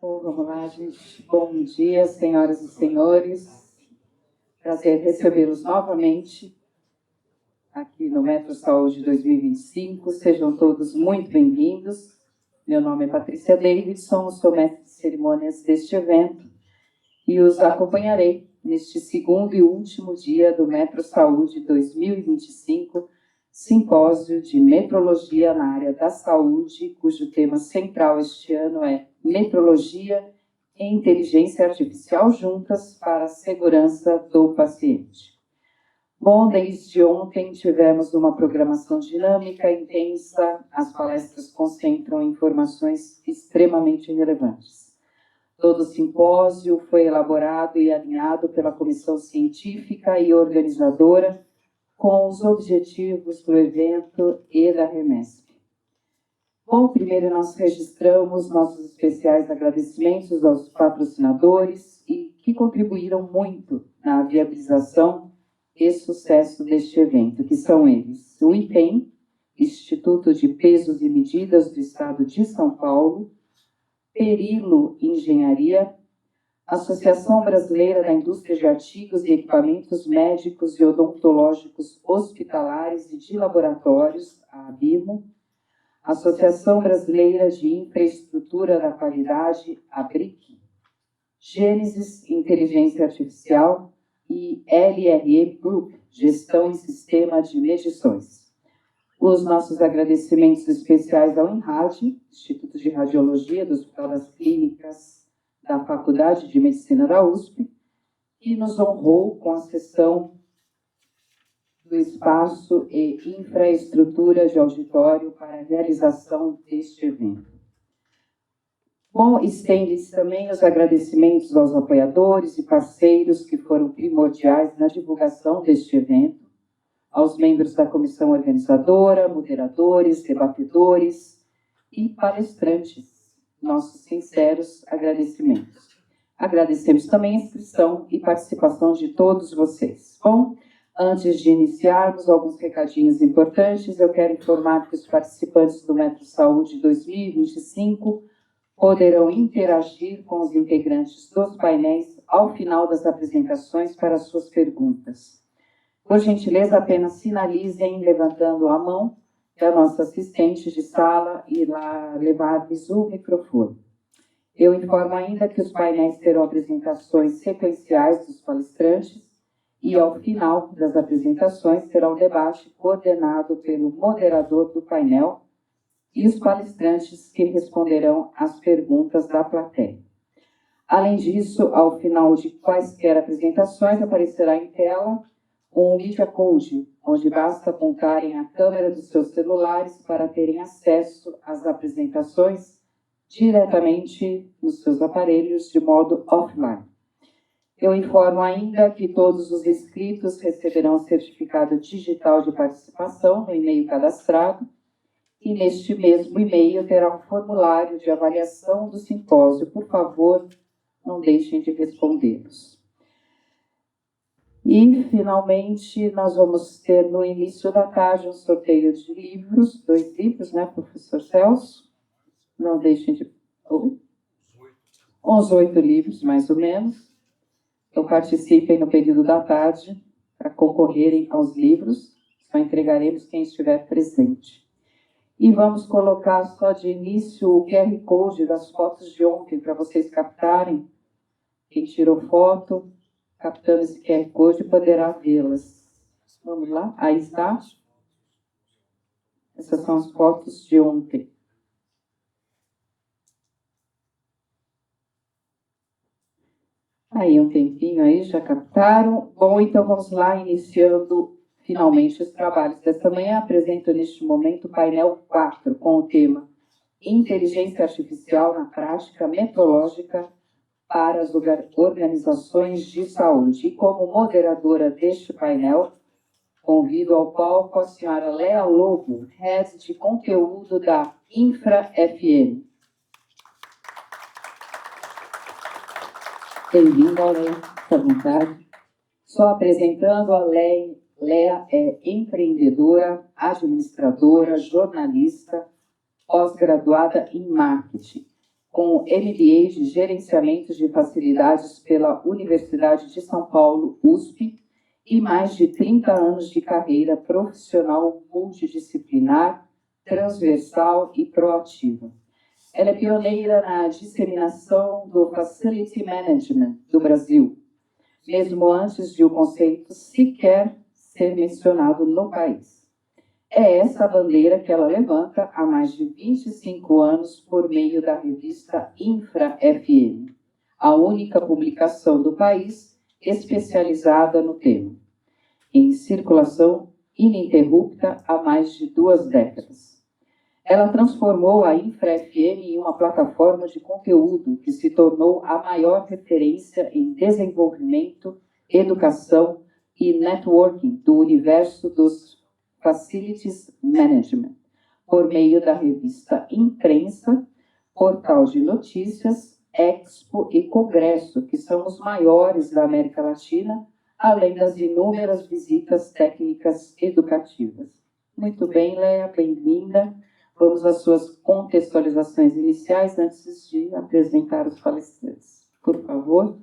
Bom, vamos lá, gente. Bom dia, senhoras e senhores. Prazer recebê-los novamente aqui no Metro Saúde 2025. Sejam todos muito bem-vindos. Meu nome é Patrícia Davidson, sou mestre de cerimônias deste evento e os acompanharei neste segundo e último dia do Metro Saúde 2025, simpósio de metrologia na área da saúde, cujo tema central este ano é Metrologia e Inteligência Artificial juntas para a segurança do paciente. Bom, desde ontem tivemos uma programação dinâmica, intensa, as palestras concentram informações extremamente relevantes. Todo o simpósio foi elaborado e alinhado pela comissão científica e organizadora com os objetivos do evento e da Remesp. Bom, primeiro nós registramos nossos especiais agradecimentos aos patrocinadores e que contribuíram muito na viabilização e sucesso deste evento, que são eles: o IPEM, Instituto de Pesos e Medidas do Estado de São Paulo, Perilo Engenharia, Associação Brasileira da Indústria de Artigos e Equipamentos Médicos e Odontológicos Hospitalares e de Laboratórios, a ABIMO, Associação Brasileira de Infraestrutura da Qualidade, a BRIC, Gênesis Inteligência Artificial e LRE Group, Gestão em Sistema de Medições. Os nossos agradecimentos especiais ao INRAD, Instituto de Radiologia do Hospital das Clínicas da Faculdade de Medicina da USP, que nos honrou com a cessão do espaço e infraestrutura de auditório para a realização deste evento. Bom, estende-se também os agradecimentos aos apoiadores e parceiros que foram primordiais na divulgação deste evento, aos membros da comissão organizadora, moderadores, debatedores e palestrantes. Nossos sinceros agradecimentos. Agradecemos também a inscrição e participação de todos vocês. Bom, antes de iniciarmos alguns recadinhos importantes, eu quero informar que os participantes do Metro Saúde 2025 poderão interagir com os integrantes dos painéis ao final das apresentações para suas perguntas. Por gentileza, apenas sinalizem levantando a mão da nossa assistente de sala e lá levar-lhes o microfone. Eu informo ainda que os painéis terão apresentações sequenciais dos palestrantes e, ao final das apresentações, terá um debate coordenado pelo moderador do painel e os palestrantes que responderão às perguntas da plateia. Além disso, ao final de quaisquer apresentações, aparecerá em tela um Media Code, onde basta apontarem a câmera dos seus celulares para terem acesso às apresentações diretamente nos seus aparelhos de modo offline. Eu informo ainda que todos os inscritos receberão certificado digital de participação no e-mail cadastrado e neste mesmo e-mail terá um formulário de avaliação do simpósio. Por favor, não deixem de respondê-los. E, finalmente, nós vamos ter no início da tarde um sorteio de livros, 2 livros, né, professor Celso? Não deixem de... Uns 8 livros, mais ou menos. Então, participem no período da tarde para concorrerem aos livros. Só entregaremos quem estiver presente. E vamos colocar só de início o QR Code das fotos de ontem, para vocês captarem. Quem tirou foto, captando esse QR Code, poderá vê-las. Vamos lá? Aí está. Essas são as fotos de ontem. Aí um tempinho aí, já captaram. Bom, então vamos lá, iniciando finalmente os trabalhos desta manhã. Apresento neste momento o painel 4, com o tema Inteligência Artificial na Prática Metrológica para as organizações de saúde. E como moderadora deste painel, convido ao palco a senhora Lea Lobo, Head de Conteúdo da Infra-FM. Bem-vinda, Lea, à vontade. Só apresentando, a Lea é empreendedora, administradora, jornalista, pós-graduada em marketing. com MBA de Gerenciamento de Facilidades pela Universidade de São Paulo, USP, e mais de 30 anos de carreira profissional multidisciplinar, transversal e proativa. Ela é pioneira na disseminação do Facility Management do Brasil, mesmo antes de o conceito sequer ser mencionado no país. É essa a bandeira que ela levanta há mais de 25 anos por meio da revista Infra-FM, a única publicação do país especializada no tema, em circulação ininterrupta há mais de 2 décadas. Ela transformou a Infra-FM em uma plataforma de conteúdo que se tornou a maior referência em desenvolvimento, educação e networking do universo dos Facilities Management, por meio da revista Imprensa, portal de notícias, Expo e Congresso, que são os maiores da América Latina, além das inúmeras visitas técnicas educativas. Muito bem, Léa, bem-vinda. Vamos às suas contextualizações iniciais antes de apresentar os palestrantes. Por favor.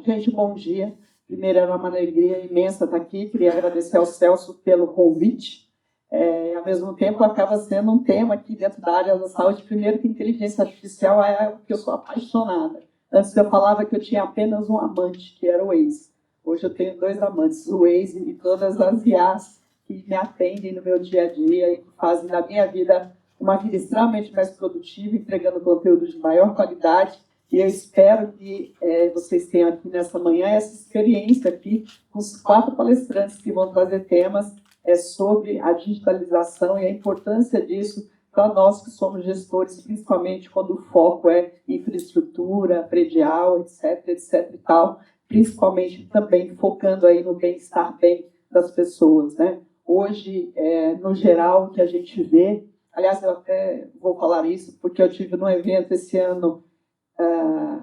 Gente, bom dia. Primeiro, era uma alegria imensa estar aqui. Queria agradecer ao Celso pelo convite. Ao mesmo tempo, acaba sendo um tema aqui dentro da área da saúde. Primeiro, que inteligência artificial é algo que eu sou apaixonada. Antes eu falava que eu tinha apenas um amante, que era o Waze. Hoje eu tenho 2 amantes, o Waze e todas as IAs que me atendem no meu dia a dia e que fazem da minha vida uma vida extremamente mais produtiva, entregando conteúdo de maior qualidade. E eu espero que vocês tenham aqui nessa manhã essa experiência aqui com os 4 palestrantes que vão trazer temas sobre a digitalização e a importância disso para nós que somos gestores, principalmente quando o foco é infraestrutura, predial, etc e tal, principalmente também focando aí no bem-estar das pessoas, né? Hoje, no geral, o que a gente vê, aliás, eu até vou falar isso porque eu tive num evento esse ano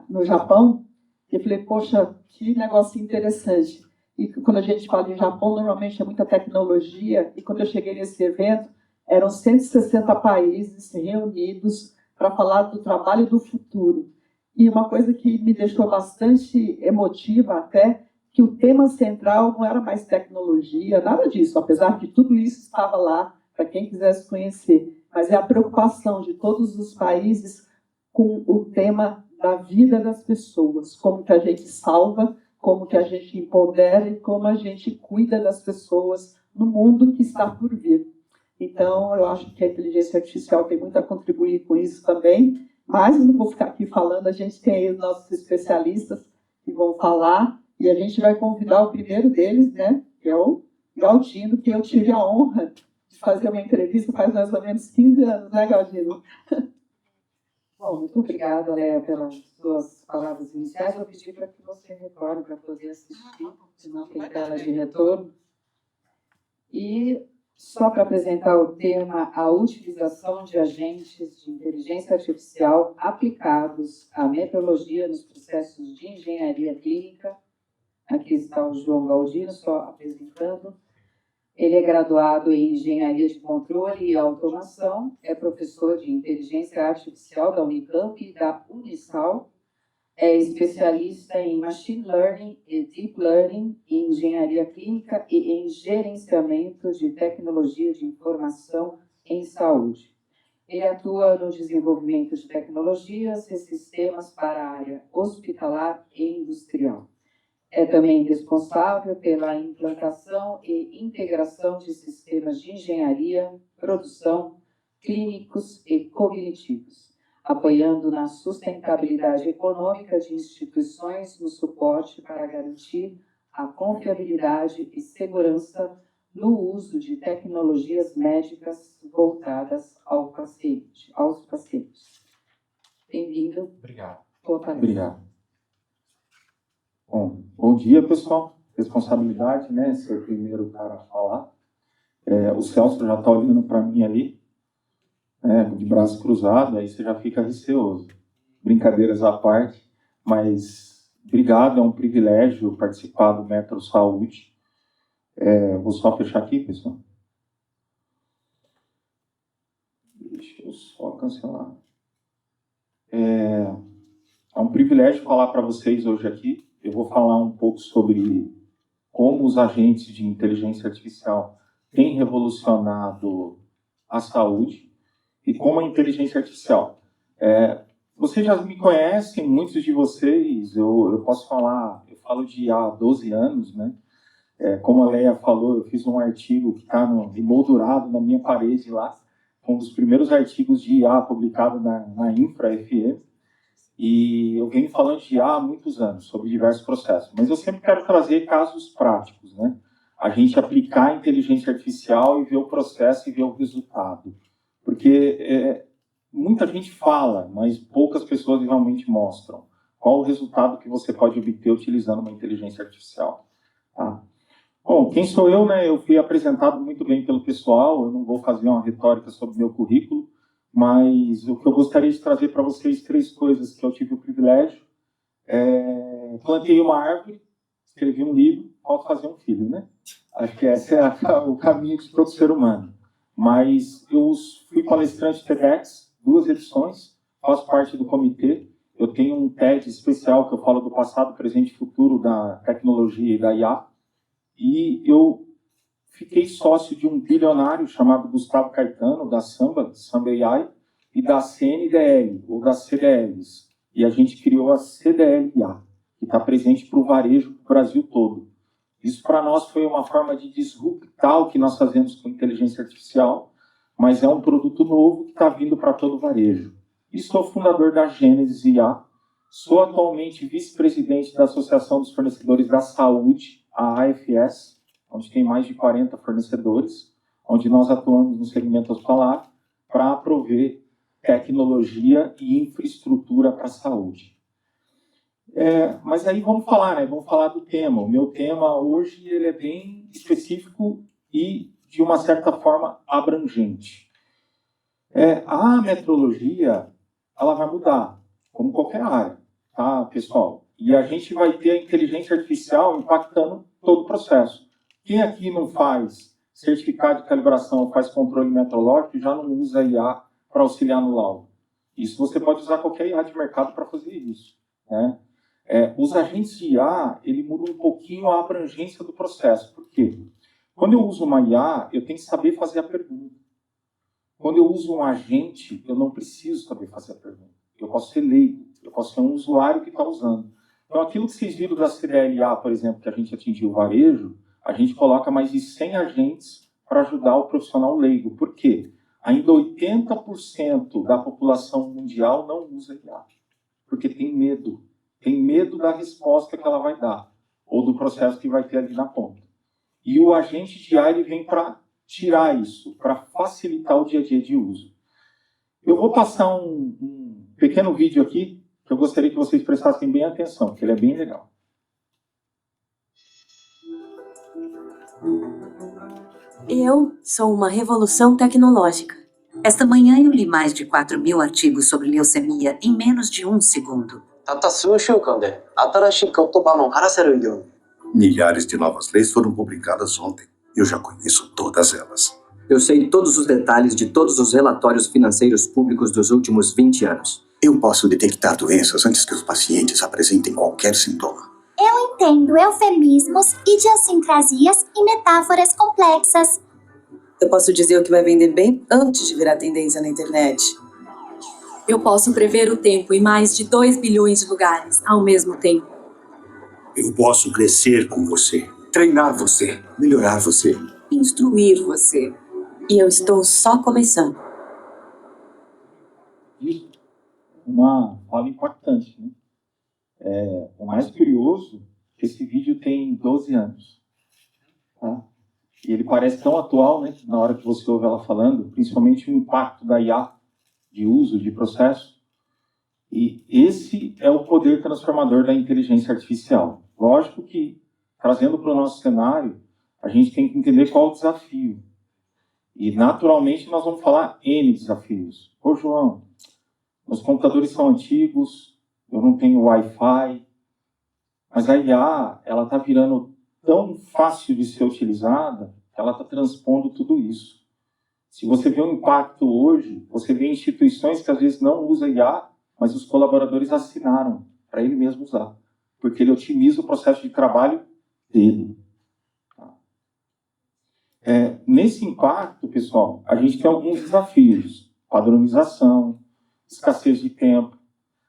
no Japão, e falei, poxa, que negócio interessante. E quando a gente fala em Japão, normalmente é muita tecnologia, e quando eu cheguei nesse evento, eram 160 países reunidos para falar do trabalho do futuro. E uma coisa que me deixou bastante emotiva até, que o tema central não era mais tecnologia, nada disso, apesar que tudo isso estava lá para quem quisesse conhecer, mas é a preocupação de todos os países com o tema da vida das pessoas, como que a gente salva, como que a gente empodera e como a gente cuida das pessoas no mundo que está por vir. Então, eu acho que a inteligência artificial tem muito a contribuir com isso também, mas não vou ficar aqui falando, a gente tem aí os nossos especialistas que vão falar, e a gente vai convidar o primeiro deles, né, que é o Galdino, que eu tive a honra de fazer uma entrevista faz mais ou menos 15 anos, né, Galdino? Bom, muito obrigada, Léa, pelas suas palavras iniciais. Vou pedir para que você retorne para poder assistir, senão tem tela de retorno. E só para apresentar o tema, a utilização de agentes de inteligência artificial aplicados à metrologia nos processos de engenharia clínica. Aqui está o João Galdino, só apresentando. Ele é graduado em Engenharia de Controle e Automação, é professor de Inteligência Artificial da Unicamp e da Unisal, é especialista em Machine Learning e Deep Learning, em Engenharia Clínica e em Gerenciamento de Tecnologia de Informação em Saúde. Ele atua no desenvolvimento de tecnologias e sistemas para a área hospitalar e industrial. É também responsável pela implantação e integração de sistemas de engenharia, produção, clínicos e cognitivos, apoiando na sustentabilidade econômica de instituições no suporte para garantir a confiabilidade e segurança no uso de tecnologias médicas voltadas aos pacientes. Bem-vindo. Obrigado. Obrigado. Bom dia, pessoal. Responsabilidade, né? Ser o primeiro cara a falar. O Celso já está olhando para mim ali, de braço cruzado, aí você já fica receoso. Brincadeiras à parte, mas obrigado, é um privilégio participar do Metro Saúde. Vou só fechar aqui, pessoal. Deixa eu só cancelar. É um privilégio falar para vocês hoje aqui. Eu vou falar um pouco sobre como os agentes de inteligência artificial têm revolucionado a saúde e como a inteligência artificial. Vocês já me conhecem, muitos de vocês, eu posso falar, eu falo de há 12 anos, né? Como a Leia falou, eu fiz um artigo que está emoldurado na minha parede lá, um dos primeiros artigos de IA publicado na Infra FM, e eu venho falando de IA há muitos anos, sobre diversos processos, mas eu sempre quero trazer casos práticos, né? A gente aplicar a inteligência artificial e ver o processo e ver o resultado, porque muita gente fala, mas poucas pessoas realmente mostram qual o resultado que você pode obter utilizando uma inteligência artificial. Tá? Bom, quem sou eu, né? Eu fui apresentado muito bem pelo pessoal, eu não vou fazer uma retórica sobre o meu currículo, mas o que eu gostaria de trazer para vocês 3 coisas que eu tive o privilégio. Plantei uma árvore, escrevi um livro, falta fazer um filho, né? Acho que esse é o caminho de todo ser humano. Mas eu fui palestrante TEDx, 2 edições, faço parte do comitê. Eu tenho um TED especial que eu falo do passado, presente e futuro da tecnologia e da IA. E eu fiquei sócio de um bilionário chamado Gustavo Caetano, da Samba AI, e da CNDL, ou das CDLs. E a gente criou a CDLA, que está presente para o varejo do Brasil todo. Isso para nós foi uma forma de disruptar o que nós fazemos com inteligência artificial, mas é um produto novo que está vindo para todo o varejo. E sou fundador da Gênesis IA, sou atualmente vice-presidente da Associação dos Fornecedores da Saúde, a AFS, onde tem mais de 40 fornecedores, onde nós atuamos no segmento hospitalar para prover tecnologia e infraestrutura para a saúde. Mas aí vamos falar, né? Vamos falar do tema. O meu tema hoje ele é bem específico e, de uma certa forma, abrangente. A metrologia, ela vai mudar, como qualquer área, tá, pessoal? E a gente vai ter a inteligência artificial impactando todo o processo. Quem aqui não faz certificado de calibração, faz controle metrológico, já não usa IA para auxiliar no laudo. Isso você pode usar qualquer IA de mercado para fazer isso, né? Os agentes de IA, ele muda um pouquinho a abrangência do processo. Por quê? Quando eu uso uma IA, eu tenho que saber fazer a pergunta. Quando eu uso um agente, eu não preciso saber fazer a pergunta. Eu posso ser leigo, eu posso ser um usuário que está usando. Então, aquilo que vocês viram da CDLA, por exemplo, que a gente atingiu o varejo, a gente coloca mais de 100 agentes para ajudar o profissional leigo. Por quê? Ainda 80% da população mundial não usa IA, porque tem medo. Tem medo da resposta que ela vai dar, ou do processo que vai ter ali na ponta. E o agente de IA ele vem para tirar isso, para facilitar o dia a dia de uso. Eu vou passar um pequeno vídeo aqui, que eu gostaria que vocês prestassem bem atenção, que ele é bem legal. Eu sou uma revolução tecnológica. Esta manhã eu li mais de 4.000 artigos sobre leucemia em menos de 1 segundo. たった数週間で新しい言葉の話せるように。 Milhares de novas leis foram publicadas ontem. Eu já conheço todas elas. Eu sei todos os detalhes de todos os relatórios financeiros públicos dos últimos 20 anos. Eu posso detectar doenças antes que os pacientes apresentem qualquer sintoma. Eu entendo eufemismos, idiosincrasias e metáforas complexas. Eu posso dizer o que vai vender bem antes de virar tendência na internet. Eu posso prever o tempo em mais de 2 bilhões de lugares ao mesmo tempo. Eu posso crescer com você, treinar você, melhorar você. Instruir você. E eu estou só começando. Isso, uma fala importante, né? O mais curioso é que esse vídeo tem 12 anos. Tá? E ele parece tão atual, né? Na hora que você ouve ela falando, principalmente o impacto da IA, de uso, de processo. E esse é o poder transformador da inteligência artificial. Lógico que, trazendo para o nosso cenário, a gente tem que entender qual é o desafio. E, naturalmente, nós vamos falar N desafios. Ô, João, os computadores são antigos, eu não tenho Wi-Fi, mas a IA, ela está virando tão fácil de ser utilizada, que ela está transpondo tudo isso. Se você vê o impacto hoje, você vê instituições que às vezes não usam IA, mas os colaboradores assinaram para ele mesmo usar, porque ele otimiza o processo de trabalho dele. Nesse impacto, pessoal, a gente tem alguns desafios: padronização, escassez de tempo,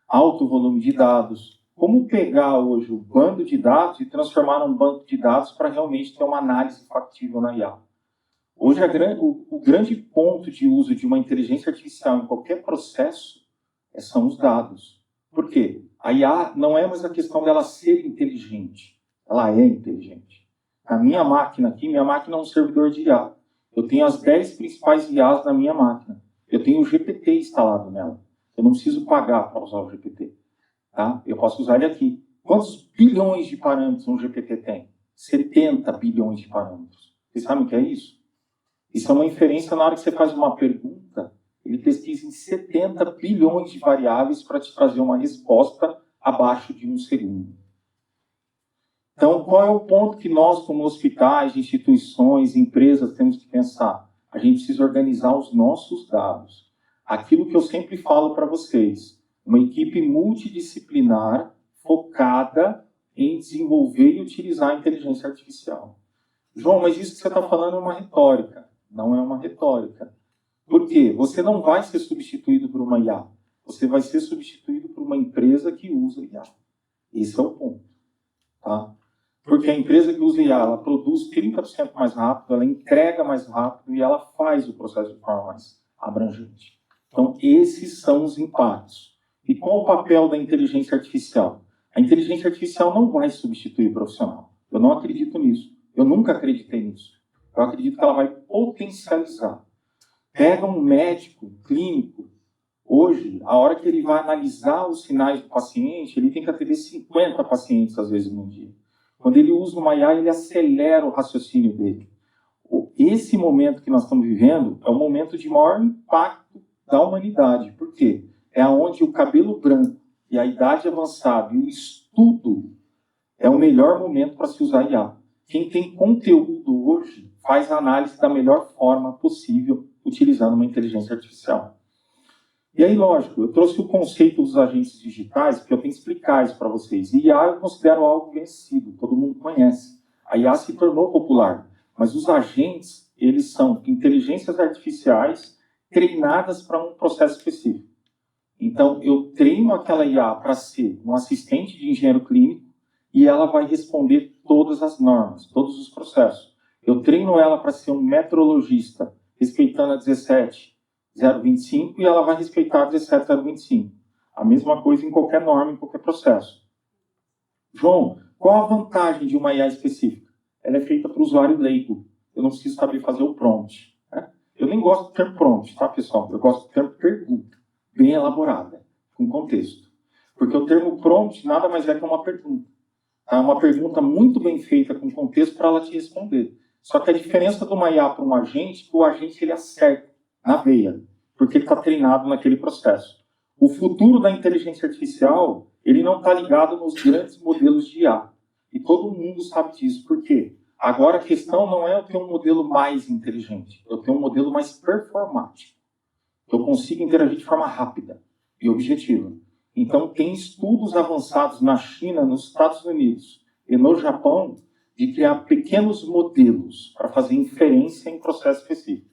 alto volume de dados. Como pegar hoje o bando de dados e transformar num banco de dados para realmente ter uma análise factível na IA? Hoje, o grande ponto de uso de uma inteligência artificial em qualquer processo são os dados. Por quê? A IA não é mais a questão dela ser inteligente. Ela é inteligente. A minha máquina aqui, minha máquina é um servidor de IA. Eu tenho as 10 principais IAs na minha máquina. Eu tenho o GPT instalado nela. Eu não preciso pagar para usar o GPT. Tá? Eu posso usar ele aqui. Quantos bilhões de parâmetros um GPT tem? 70 bilhões de parâmetros. Vocês sabem o que é isso? Isso é uma inferência na hora que você faz uma pergunta, ele pesquisa em 70 bilhões de variáveis para te trazer uma resposta abaixo de 1 segundo. Então, qual é o ponto que nós, como hospitais, instituições, empresas, temos que pensar? A gente precisa organizar os nossos dados. Aquilo que eu sempre falo para vocês, uma equipe multidisciplinar focada em desenvolver e utilizar a inteligência artificial. João, mas isso que você está falando é uma retórica. Não é uma retórica. Por quê? Você não vai ser substituído por uma IA. Você vai ser substituído por uma empresa que usa IA. Esse é o ponto. Tá? Porque a empresa que usa IA, ela produz 30% mais rápido, ela entrega mais rápido e ela faz o processo de forma mais abrangente. Então, esses são os impactos. E qual o papel da inteligência artificial? A inteligência artificial não vai substituir o profissional. Eu não acredito nisso. Eu nunca acreditei nisso. Eu acredito que ela vai potencializar. Pega um médico clínico, hoje, a hora que ele vai analisar os sinais do paciente, ele tem que atender 50 pacientes, às vezes, no dia. Quando ele usa uma IA, ele acelera o raciocínio dele. Esse momento que nós estamos vivendo é o momento de maior impacto da humanidade. Por quê? É onde o cabelo branco e a idade avançada e o estudo é o melhor momento para se usar IA. Quem tem conteúdo hoje faz a análise da melhor forma possível utilizando uma inteligência artificial. E aí, lógico, eu trouxe o conceito dos agentes digitais, porque eu tenho que explicar isso para vocês. E IA eu considero algo vencido, todo mundo conhece. A IA se tornou popular, mas os agentes, eles são inteligências artificiais treinadas para um processo específico. Então, eu treino aquela IA para ser um assistente de engenheiro clínico e ela vai responder todas as normas, todos os processos. Eu treino ela para ser um metrologista, respeitando a 17025 e ela vai respeitar a 17025. A mesma coisa em qualquer norma, em qualquer processo. João, qual a vantagem de uma IA específica? Ela é feita para o usuário leigo. Eu não preciso saber fazer o prompt. Né? Eu nem gosto do termo prompt, tá, pessoal? Eu gosto do termo pergunta, bem elaborada, com contexto. Porque o termo prompt nada mais é que uma pergunta. Tá? Uma pergunta muito bem feita, com contexto, para ela te responder. Só que a diferença de uma IA para um agente, que o agente ele acerta na veia, porque ele está treinado naquele processo. O futuro da inteligência artificial, ele não está ligado nos grandes modelos de IA. E todo mundo sabe disso. Por quê? Agora a questão não é eu ter um modelo mais inteligente, eu tenho um modelo mais performático. Eu consigo interagir de forma rápida e objetiva. Então tem estudos avançados na China, nos Estados Unidos e no Japão, de criar pequenos modelos para fazer inferência em processo específico.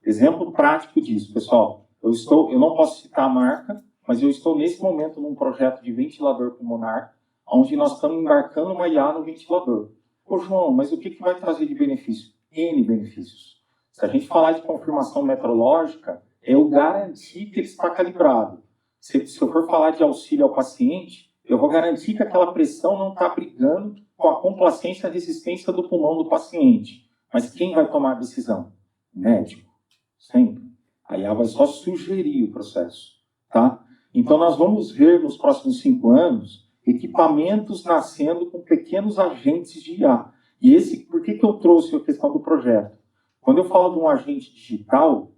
Exemplo prático disso, pessoal. Eu não posso citar a marca, mas eu estou nesse momento num projeto de ventilador pulmonar, onde nós estamos embarcando uma IA no ventilador. Ô João, mas o que vai trazer de benefício? N benefícios. Se a gente falar de confirmação metrológica, eu garantir que ele está calibrado. Se eu for falar de auxílio ao paciente, eu vou garantir que aquela pressão não está brigando com a complacência e a resistência do pulmão do paciente. Mas quem vai tomar a decisão? O médico. Sempre. A IA vai só sugerir o processo. Tá? Então, nós vamos ver nos próximos 5 anos equipamentos nascendo com pequenos agentes de IA. E por que eu trouxe a questão do projeto? Quando eu falo de um agente digital,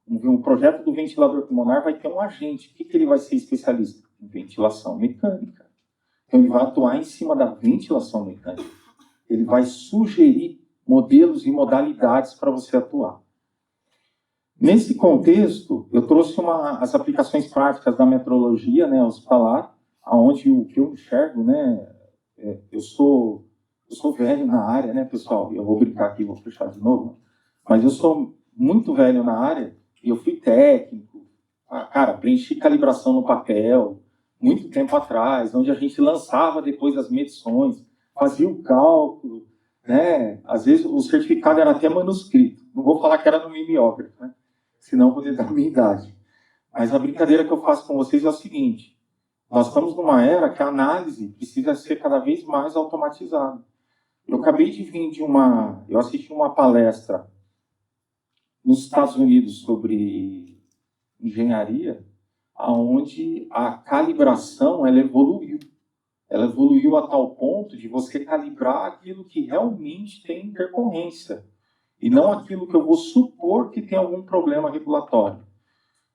um projeto do ventilador pulmonar vai ter um agente. O que ele vai ser especialista? Em ventilação mecânica. Então, ele vai atuar em cima da ventilação mecânica. ele vai sugerir modelos e modalidades para você atuar. Nesse contexto, eu trouxe as aplicações práticas da metrologia, né, hospitalar, onde o que eu enxergo, né, eu sou velho na área, né, pessoal? Eu vou brincar aqui, vou fechar de novo, mas eu sou muito velho na área e eu fui técnico. Cara, preenchi calibração no papel, muito tempo atrás, onde a gente lançava depois as medições, fazia o cálculo, né? Às vezes o certificado era até manuscrito. Não vou falar que era no mimeógrafo, né? Senão eu vou dar a minha idade. Mas a brincadeira que eu faço com vocês é o seguinte: nós estamos numa era que a análise precisa ser cada vez mais automatizada. Eu acabei de vir eu assisti uma palestra nos Estados Unidos sobre engenharia, onde a calibração ela evoluiu. Ela evoluiu a tal ponto de você calibrar aquilo que realmente tem intercorrência, e não aquilo que eu vou supor que tem algum problema regulatório.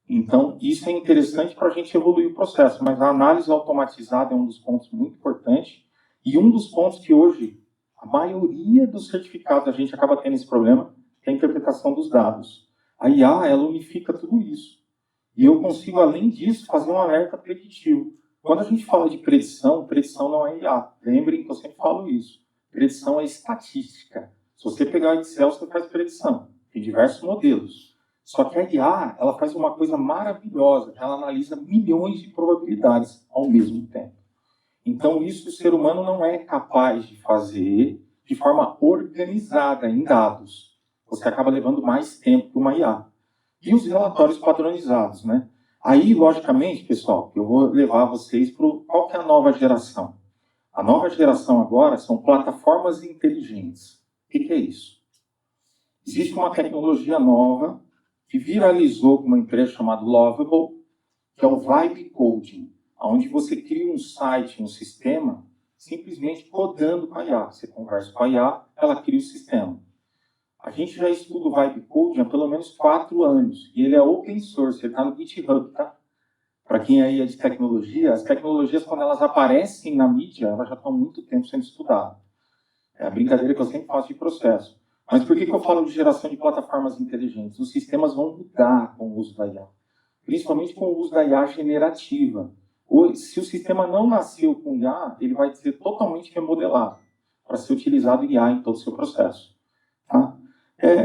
Então, isso é interessante para a gente evoluir o processo, mas a análise automatizada é um dos pontos muito importantes, e um dos pontos que hoje, a maioria dos certificados, a gente acaba tendo esse problema, é a interpretação dos dados. A IA, ela unifica tudo isso. E eu consigo, além disso, fazer um alerta preditivo. Quando a gente fala de predição, predição não é IA. Lembrem que eu sempre falo isso. Predição é estatística. Se você pegar o Excel, você faz predição. Tem diversos modelos. Só que a IA, ela faz uma coisa maravilhosa. Ela analisa milhões de probabilidades ao mesmo tempo. Então, isso o ser humano não é capaz de fazer de forma organizada em dados. Você acaba levando mais tempo que uma IA. E os relatórios padronizados, né? Aí, logicamente, pessoal, eu vou levar vocês para qual que é a nova geração. A nova geração agora são plataformas inteligentes. O que é isso? Existe uma tecnologia nova que viralizou com uma empresa chamada Lovable, que é o Vibe Coding, onde você cria um site, um sistema, simplesmente codando com a IA. Você conversa com a IA, ela cria o sistema. A gente já estuda o Vibe Coding há pelo menos 4 anos, e ele é open source, ele está no GitHub, tá? Para quem aí é de tecnologia, as tecnologias, quando elas aparecem na mídia, elas já estão há muito tempo sendo estudadas. É a brincadeira que eu sempre faço de processo. Mas por que eu falo de geração de plataformas inteligentes? Os sistemas vão mudar com o uso da IA, principalmente com o uso da IA generativa. Se o sistema não nasceu com IA, ele vai ser totalmente remodelado para ser utilizado IA em todo o seu processo. Tá?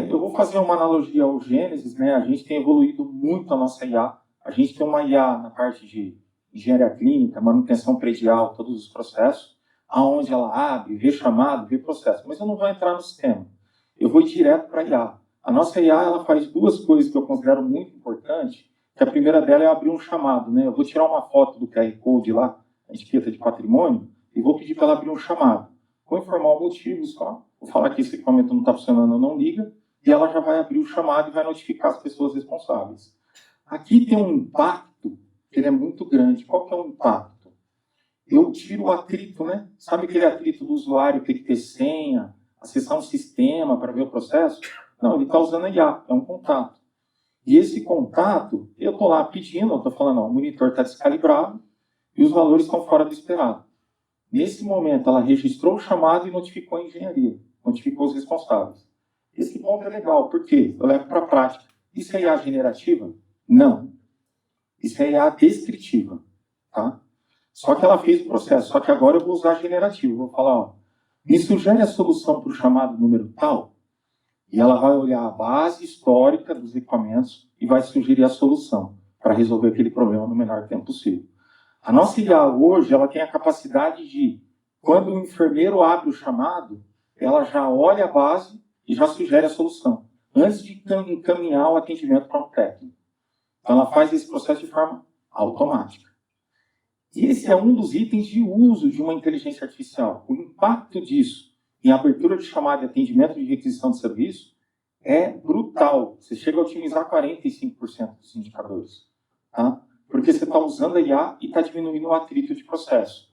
Eu vou fazer uma analogia ao Gênesis, né? A gente tem evoluído muito a nossa IA. A gente tem uma IA na parte de engenharia clínica, manutenção predial, todos os processos, aonde ela abre, vê chamado, vê processo. Mas eu não vou entrar no sistema. Eu vou direto para a IA. A nossa IA ela faz 2 coisas que eu considero muito importantes. Que a primeira dela é abrir um chamado, né? Eu vou tirar uma foto do QR Code lá, a etiqueta de patrimônio, e vou pedir para ela abrir um chamado. Vou informar o motivo só. Vou falar que esse equipamento não está funcionando, não liga, e ela já vai abrir o chamado e vai notificar as pessoas responsáveis. Aqui tem um impacto que ele é muito grande. Qual que é o impacto? Eu tiro o atrito, né? Sabe aquele atrito do usuário que tem que ter senha, acessar um sistema para ver o processo? Não, ele está usando a IA, é um contato. E esse contato, eu estou lá pedindo, eu estou falando, ó, o monitor está descalibrado e os valores estão fora do esperado. Nesse momento, ela registrou o chamado e notificou a engenharia, notificou os responsáveis. Esse ponto é legal, porque eu levo para a prática. Isso é IA generativa? Não. Isso é IA descritiva. Tá? Só que ela fez o processo, só que agora eu vou usar generativo. Vou falar, ó, me sugere a solução para o chamado número tal, e ela vai olhar a base histórica dos equipamentos e vai sugerir a solução para resolver aquele problema no menor tempo possível. A nossa IA hoje, ela tem a capacidade de, quando o enfermeiro abre o chamado, ela já olha a base e já sugere a solução, antes de encaminhar o atendimento para um técnico. Então, ela faz esse processo de forma automática. E esse é um dos itens de uso de uma inteligência artificial. O impacto disso em abertura de chamada e atendimento de requisição de serviço é brutal. Você chega a otimizar 45% dos indicadores. Tá? Porque você está usando a IA e está diminuindo o atrito de processo.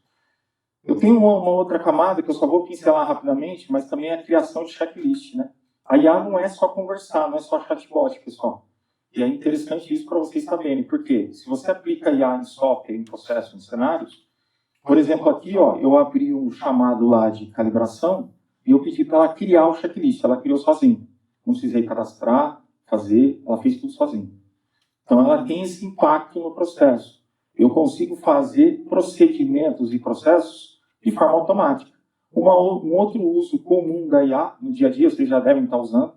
Eu tenho uma outra camada que eu só vou pincelar rapidamente, mas também é a criação de checklist. Né? A IA não é só conversar, não é só chatbot, pessoal. E é interessante isso para vocês saberem, porque se você aplica IA em software, em processo, em cenários, por exemplo, aqui ó, eu abri um chamado lá de calibração e eu pedi para ela criar o checklist. Ela criou sozinha. Não precisei cadastrar, fazer, ela fez tudo sozinha. Então, ela tem esse impacto no processo. Eu consigo fazer procedimentos e processos de forma automática. Um outro uso comum da IA, no dia a dia, vocês já devem estar usando,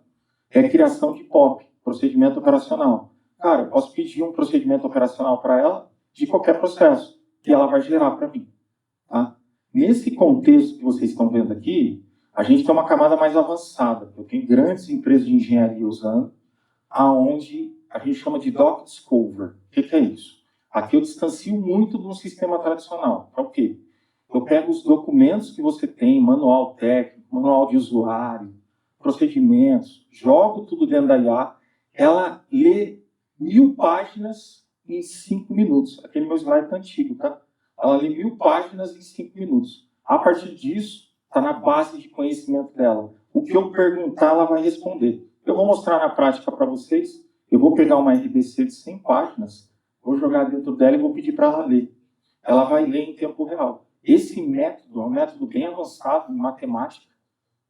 é a criação de POP, procedimento operacional. Cara, eu posso pedir um procedimento operacional para ela de qualquer processo, que ela vai gerar para mim. Tá? Nesse contexto que vocês estão vendo aqui, a gente tem uma camada mais avançada. Eu tenho grandes empresas de engenharia usando, aonde a gente chama de Doc Discover. O que é isso? Aqui eu distancio muito de um sistema tradicional. Para o quê? Eu pego os documentos que você tem, manual técnico, manual de usuário, procedimentos, jogo tudo dentro da IA, ela lê 1000 páginas em 5 minutos. Aquele meu slide está antigo, tá? Ela lê 1000 páginas em 5 minutos. A partir disso, está na base de conhecimento dela. O que eu perguntar, ela vai responder. Eu vou mostrar na prática para vocês. Eu vou pegar uma RBC de 100 páginas, vou jogar dentro dela e vou pedir para ela ler. Ela vai ler em tempo real. Esse método é um método bem avançado em matemática,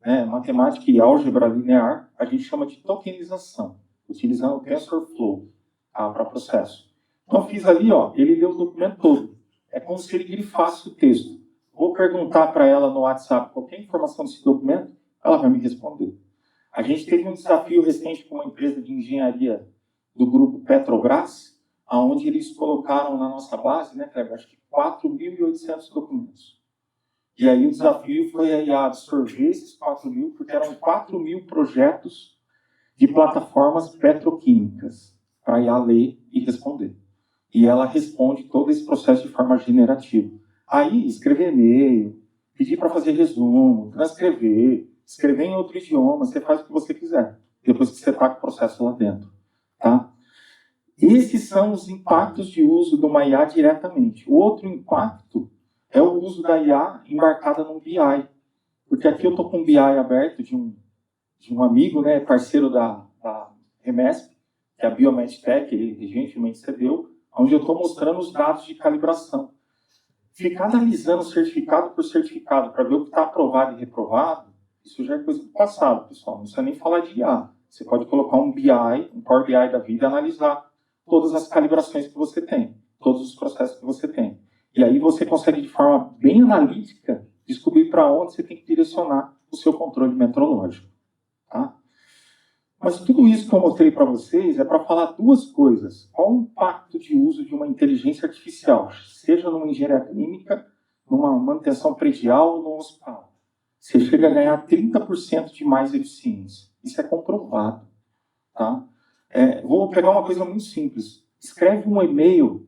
né? Matemática e álgebra linear, a gente chama de tokenização, utilizando o TensorFlow para processo. Então, fiz ali, ó, ele leu o documento todo. É como se ele grifasse o texto. Vou perguntar para ela no WhatsApp qualquer informação desse documento, ela vai me responder. A gente teve um desafio recente com uma empresa de engenharia do grupo Petrobras, onde eles colocaram na nossa base, né, Kleber, acho que 4.800 documentos. E aí o desafio foi aí absorver esses 4.000, porque eram 4.000 projetos de plataformas petroquímicas para IA ler e responder. E ela responde todo esse processo de forma generativa. Aí, escrever e-mail, pedir para fazer resumo, transcrever, escrever em outro idioma, você faz o que você quiser, depois que você está com o processo lá dentro. Tá? Esses são os impactos de uso de uma IA diretamente. O outro impacto é o uso da IA embarcada num BI. Porque aqui eu estou com um BI aberto de um amigo, né, parceiro da Remesp, que é a Biomedtech, ele gentilmente cedeu, onde eu estou mostrando os dados de calibração. Ficar analisando certificado por certificado para ver o que está aprovado e reprovado, isso já é coisa do passado, pessoal. Não precisa nem falar de IA. Você pode colocar um BI, um Power BI da vida e analisar todas as calibrações que você tem, todos os processos que você tem. E aí você consegue, de forma bem analítica, descobrir para onde você tem que direcionar o seu controle metrológico. Tá? Mas tudo isso que eu mostrei para vocês é para falar duas coisas. Qual o impacto de uso de uma inteligência artificial, seja numa engenharia clínica, numa manutenção predial ou num hospital? Você chega a ganhar 30% de mais eficiência. Isso é comprovado. Tá? Vou pegar uma coisa muito simples. Escreve um e-mail.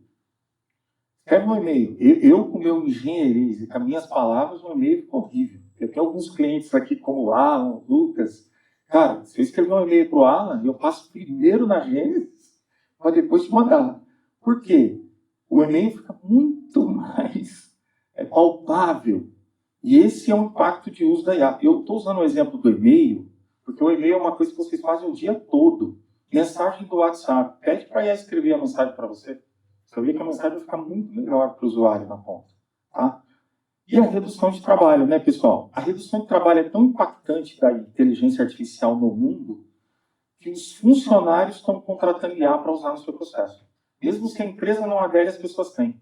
Eu com meu engenheiro e com as minhas palavras, um e-mail ficou horrível. Eu tenho alguns clientes aqui, como o Alan, o Lucas. Cara, se eu escrever um e-mail para o Alan, eu passo primeiro na Gênesis para depois te mandar. Por quê? O e-mail fica muito mais palpável. E esse é o impacto de uso da IA. Eu estou usando o exemplo do e-mail, porque o e-mail é uma coisa que vocês fazem o dia todo. Mensagem do WhatsApp. Pede para a IA escrever a mensagem para você. Você vai ver que a mensagem vai ficar muito melhor para o usuário na ponta. Tá? E a redução de trabalho, né, pessoal? A redução de trabalho é tão impactante da inteligência artificial no mundo que os funcionários estão contratando IA para usar no seu processo. Mesmo se a empresa não adere, as pessoas têm.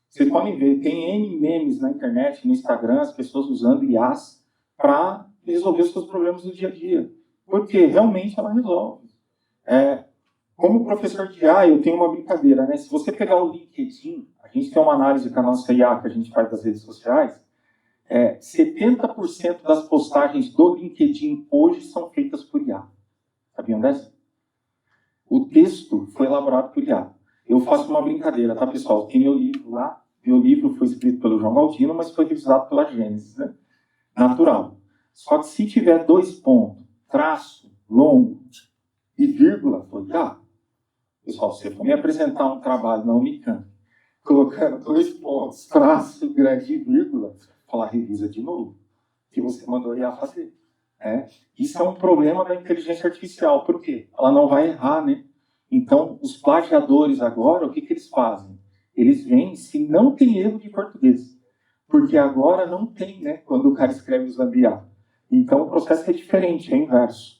Vocês podem ver, tem N memes na internet, no Instagram, as pessoas usando IAs para resolver os seus problemas do dia a dia. Porque realmente ela resolve. Como professor de IA, eu tenho uma brincadeira, né? Se você pegar o LinkedIn, a gente tem uma análise com a nossa IA que a gente faz das redes sociais, 70% das postagens do LinkedIn hoje são feitas por IA. Sabiam dessa? O texto foi elaborado por IA. Eu faço uma brincadeira, tá, pessoal? Tem meu livro lá. Meu livro foi escrito pelo João Galdino, mas foi revisado pela Gênesis, né? Natural. Só que se tiver 2 pontos, traço, longo e vírgula, foi IA. Pessoal, se você for me apresentar um trabalho na Unicamp, colocando 2 pontos, traço, grande e vírgula, falar, revisa de novo, que você mandou IA fazer. Isso é um problema da inteligência artificial. Por quê? Ela não vai errar, né? Então, os plagiadores agora, o que eles fazem? Eles veem se não tem erro de português. Porque agora não tem, né? Quando o cara escreve usando IA. Então, o processo é diferente, é inverso.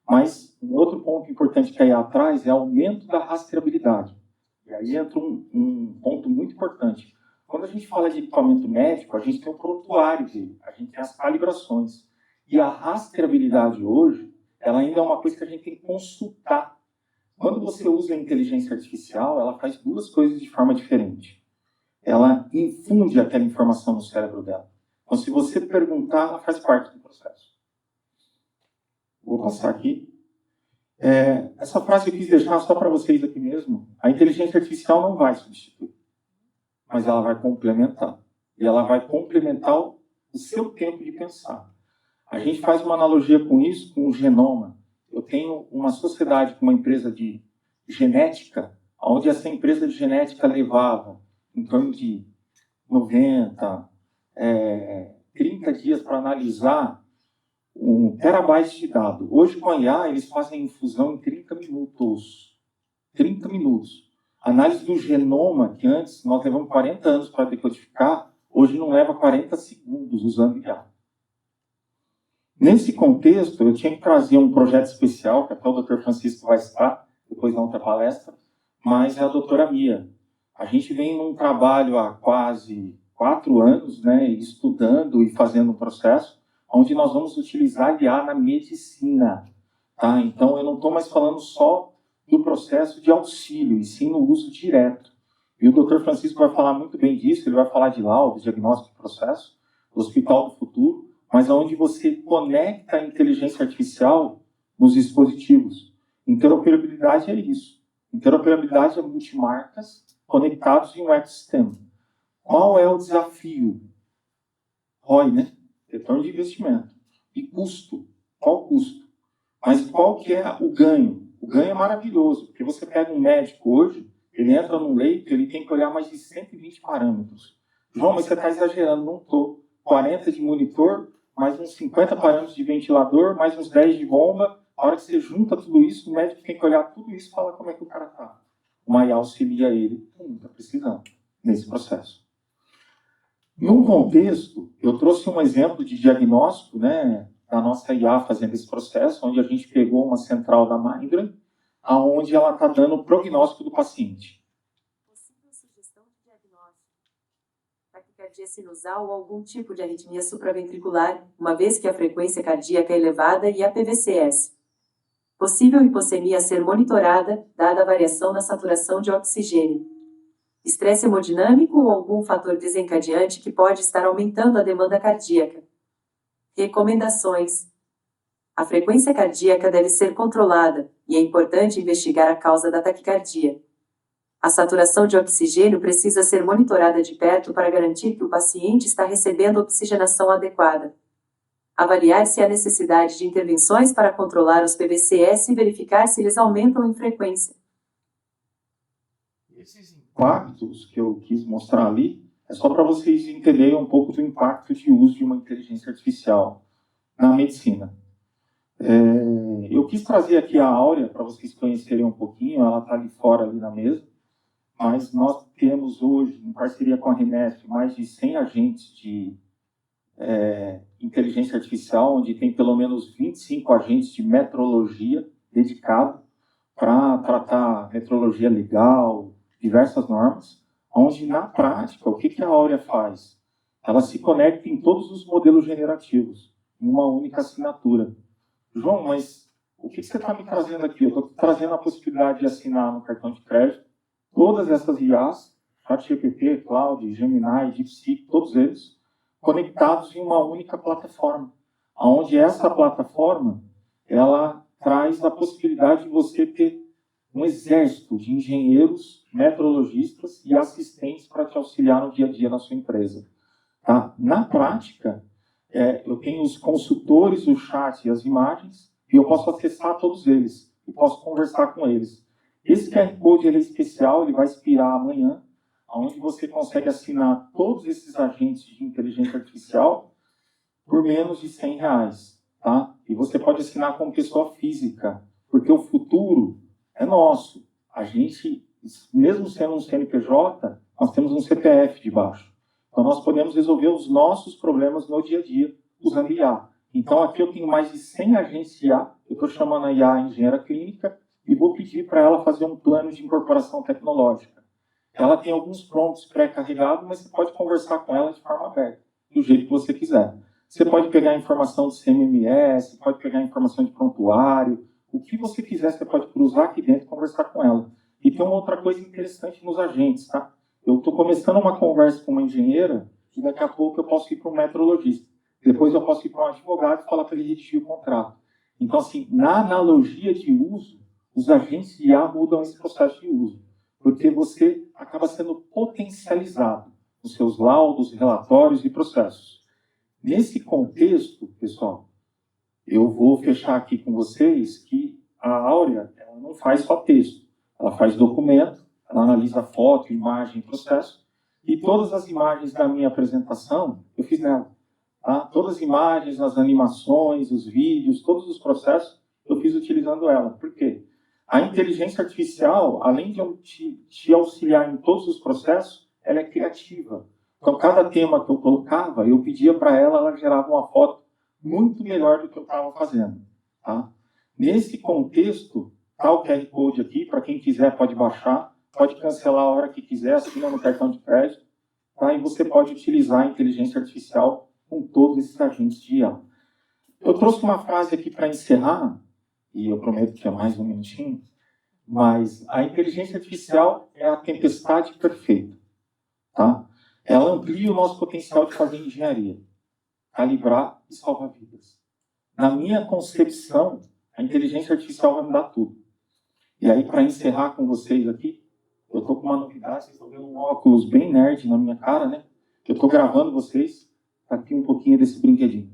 Mas um outro ponto importante que é aí atrás é o aumento da rastreabilidade. E aí entra um ponto muito importante. Quando a gente fala de equipamento médico, a gente tem o prontuário dele, a gente tem as calibrações. E a rastreabilidade hoje, ela ainda é uma coisa que a gente tem que consultar. Quando você usa a inteligência artificial, ela faz duas coisas de forma diferente. Ela infunde aquela informação no cérebro dela. Então, se você perguntar, ela faz parte do processo. Vou passar aqui. Essa frase eu quis deixar só para vocês aqui mesmo. A inteligência artificial não vai substituir, mas ela vai complementar. E ela vai complementar o seu tempo de pensar. A gente faz uma analogia com isso, com o genoma. Eu tenho uma sociedade com uma empresa de genética, onde essa empresa de genética levava em torno de 90, 30 dias para analisar 1 terabyte de dado. Hoje, com a IA, eles fazem infusão em 30 minutos. 30 minutos. A análise do genoma, que antes nós levamos 40 anos para decodificar, hoje não leva 40 segundos usando IA. Nesse contexto, eu tinha que trazer um projeto especial, que até o Dr. Francisco vai estar, depois na outra palestra, mas é a doutora Mia. A gente vem num trabalho há quase 4 anos, né, estudando e fazendo um processo, onde nós vamos utilizar IA na medicina. Tá? Então, eu não estou mais falando só do processo de auxílio, e sim no uso direto. E o Dr. Francisco vai falar muito bem disso, ele vai falar de laudo, diagnóstico de processo, do Hospital do Futuro, mas onde você conecta a inteligência artificial nos dispositivos. Interoperabilidade é isso. Interoperabilidade é multimarcas conectados em um ecossistema. Qual é o desafio? ROI, né? Retorno de investimento. E custo. Qual o custo? Mas qual que é o ganho? O ganho é maravilhoso, porque você pega um médico hoje, ele entra num leito, ele tem que olhar mais de 120 parâmetros. João, mas você está exagerando, não estou. 40 de monitor, mais uns 50 parâmetros de ventilador, mais uns 10 de bomba. A hora que você junta tudo isso, o médico tem que olhar tudo isso e falar como é que o cara está. Uma IA auxilia ele com muita precisão nesse processo. Num contexto, eu trouxe um exemplo de diagnóstico, né, da nossa IA fazendo esse processo, onde a gente pegou uma central da Mindra, onde ela está dando o prognóstico do paciente. Possível sugestão de diagnóstico. Taquicardia sinusal ou algum tipo de arritmia supraventricular, uma vez que a frequência cardíaca é elevada e a PVCS. Possível hipossemia a ser monitorada, dada a variação na saturação de oxigênio. Estresse hemodinâmico ou algum fator desencadeante que pode estar aumentando a demanda cardíaca. Recomendações. A frequência cardíaca deve ser controlada, e é importante investigar a causa da taquicardia. A saturação de oxigênio precisa ser monitorada de perto para garantir que o paciente está recebendo oxigenação adequada. Avaliar se há necessidade de intervenções para controlar os PVCS e verificar se eles aumentam em frequência. Esses impactos que eu quis mostrar ali é só para vocês entenderem um pouco do impacto de uso de uma inteligência artificial na medicina. Eu quis trazer aqui a Áurea para vocês conhecerem um pouquinho, ela está ali fora, ali na mesa, mas nós temos hoje, em parceria com a Remef, mais de 100 agentes de inteligência artificial, onde tem pelo menos 25 agentes de metrologia dedicados para tratar metrologia legal, diversas normas, onde na prática, o que a Áurea faz? Ela se conecta em todos os modelos generativos, em uma única assinatura. João, mas o que você está me trazendo aqui? Eu estou trazendo a possibilidade de assinar no cartão de crédito todas essas IAs, ChatGPT, Cloud, Gemini, DeepSeek, todos eles, conectados em uma única plataforma, onde essa plataforma ela traz a possibilidade de você ter um exército de engenheiros, metrologistas e assistentes para te auxiliar no dia a dia na sua empresa. Tá? Na prática, eu tenho os consultores, o chat e as imagens, e eu posso acessar todos eles, e posso conversar com eles. Esse QR Code ele é especial, ele vai expirar amanhã, onde você consegue assinar todos esses agentes de inteligência artificial por menos de R$100. Tá? E você pode assinar como pessoa física, porque o futuro é nosso. A gente, mesmo sendo um CNPJ, nós temos um CPF de baixo. Então, nós podemos resolver os nossos problemas no dia a dia usando IA. Então, aqui eu tenho mais de 100 agentes de IA. Eu estou chamando a IA engenheira clínica e vou pedir para ela fazer um plano de incorporação tecnológica. Ela tem alguns prompts pré-carregados, mas você pode conversar com ela de forma aberta, do jeito que você quiser. Você pode pegar informação do CMMS, pode pegar informação de prontuário, o que você quiser, você pode cruzar aqui dentro e conversar com ela. E tem uma outra coisa interessante nos agentes, tá? Eu estou começando uma conversa com uma engenheira e daqui a pouco eu posso ir para um metrologista. Depois eu posso ir para um advogado e falar para ele redigir o contrato. Então, assim, na analogia de uso, os agentes de IA mudam esse processo de uso, porque você acaba sendo potencializado nos seus laudos, relatórios e processos. Nesse contexto, pessoal, eu vou fechar aqui com vocês que a Áurea ela não faz só texto, ela faz documento, ela analisa foto, imagem, processo, e todas as imagens da minha apresentação eu fiz nela. Tá? Todas as imagens, as animações, os vídeos, todos os processos eu fiz utilizando ela. Por quê? A inteligência artificial, além de te auxiliar em todos os processos, ela é criativa. Então, cada tema que eu colocava, eu pedia para ela, ela gerava uma foto muito melhor do que eu estava fazendo. Tá? Nesse contexto, está o QR Code aqui, para quem quiser pode baixar, pode cancelar a hora que quiser, assina no cartão de crédito, tá? E você pode utilizar a inteligência artificial com todos esses agentes de IA. Eu trouxe uma frase aqui para encerrar, e eu prometo que é mais um minutinho, mas a inteligência artificial é a tempestade perfeita. Tá? Ela amplia o nosso potencial de fazer engenharia, calibrar e salvar vidas. Na minha concepção, a inteligência artificial vai mudar tudo. E aí, para encerrar com vocês aqui, eu estou com uma novidade, vocês estão vendo um óculos bem nerd na minha cara, né? Eu estou gravando vocês, tá aqui um pouquinho desse brinquedinho.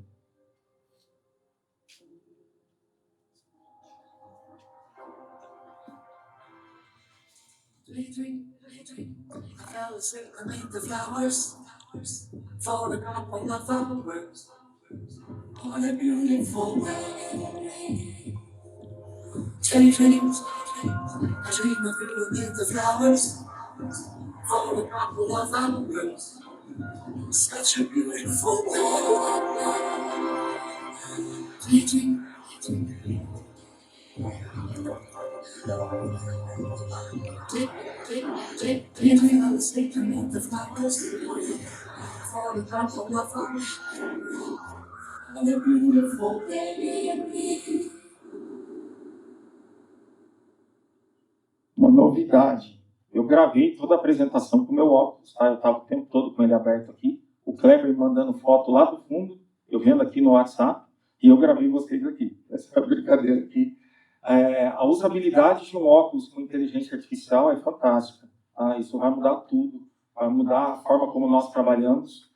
Such a beautiful world. Uma novidade. Eu gravei toda a apresentação com o meu óculos, tá? Eu estava o tempo todo com ele aberto aqui. O Kleber me mandando foto lá do fundo, eu vendo aqui no WhatsApp, e eu gravei vocês aqui. Essa é a brincadeira aqui. A usabilidade de um óculos com inteligência artificial é fantástica. Tá? Isso vai mudar tudo, vai mudar a forma como nós trabalhamos.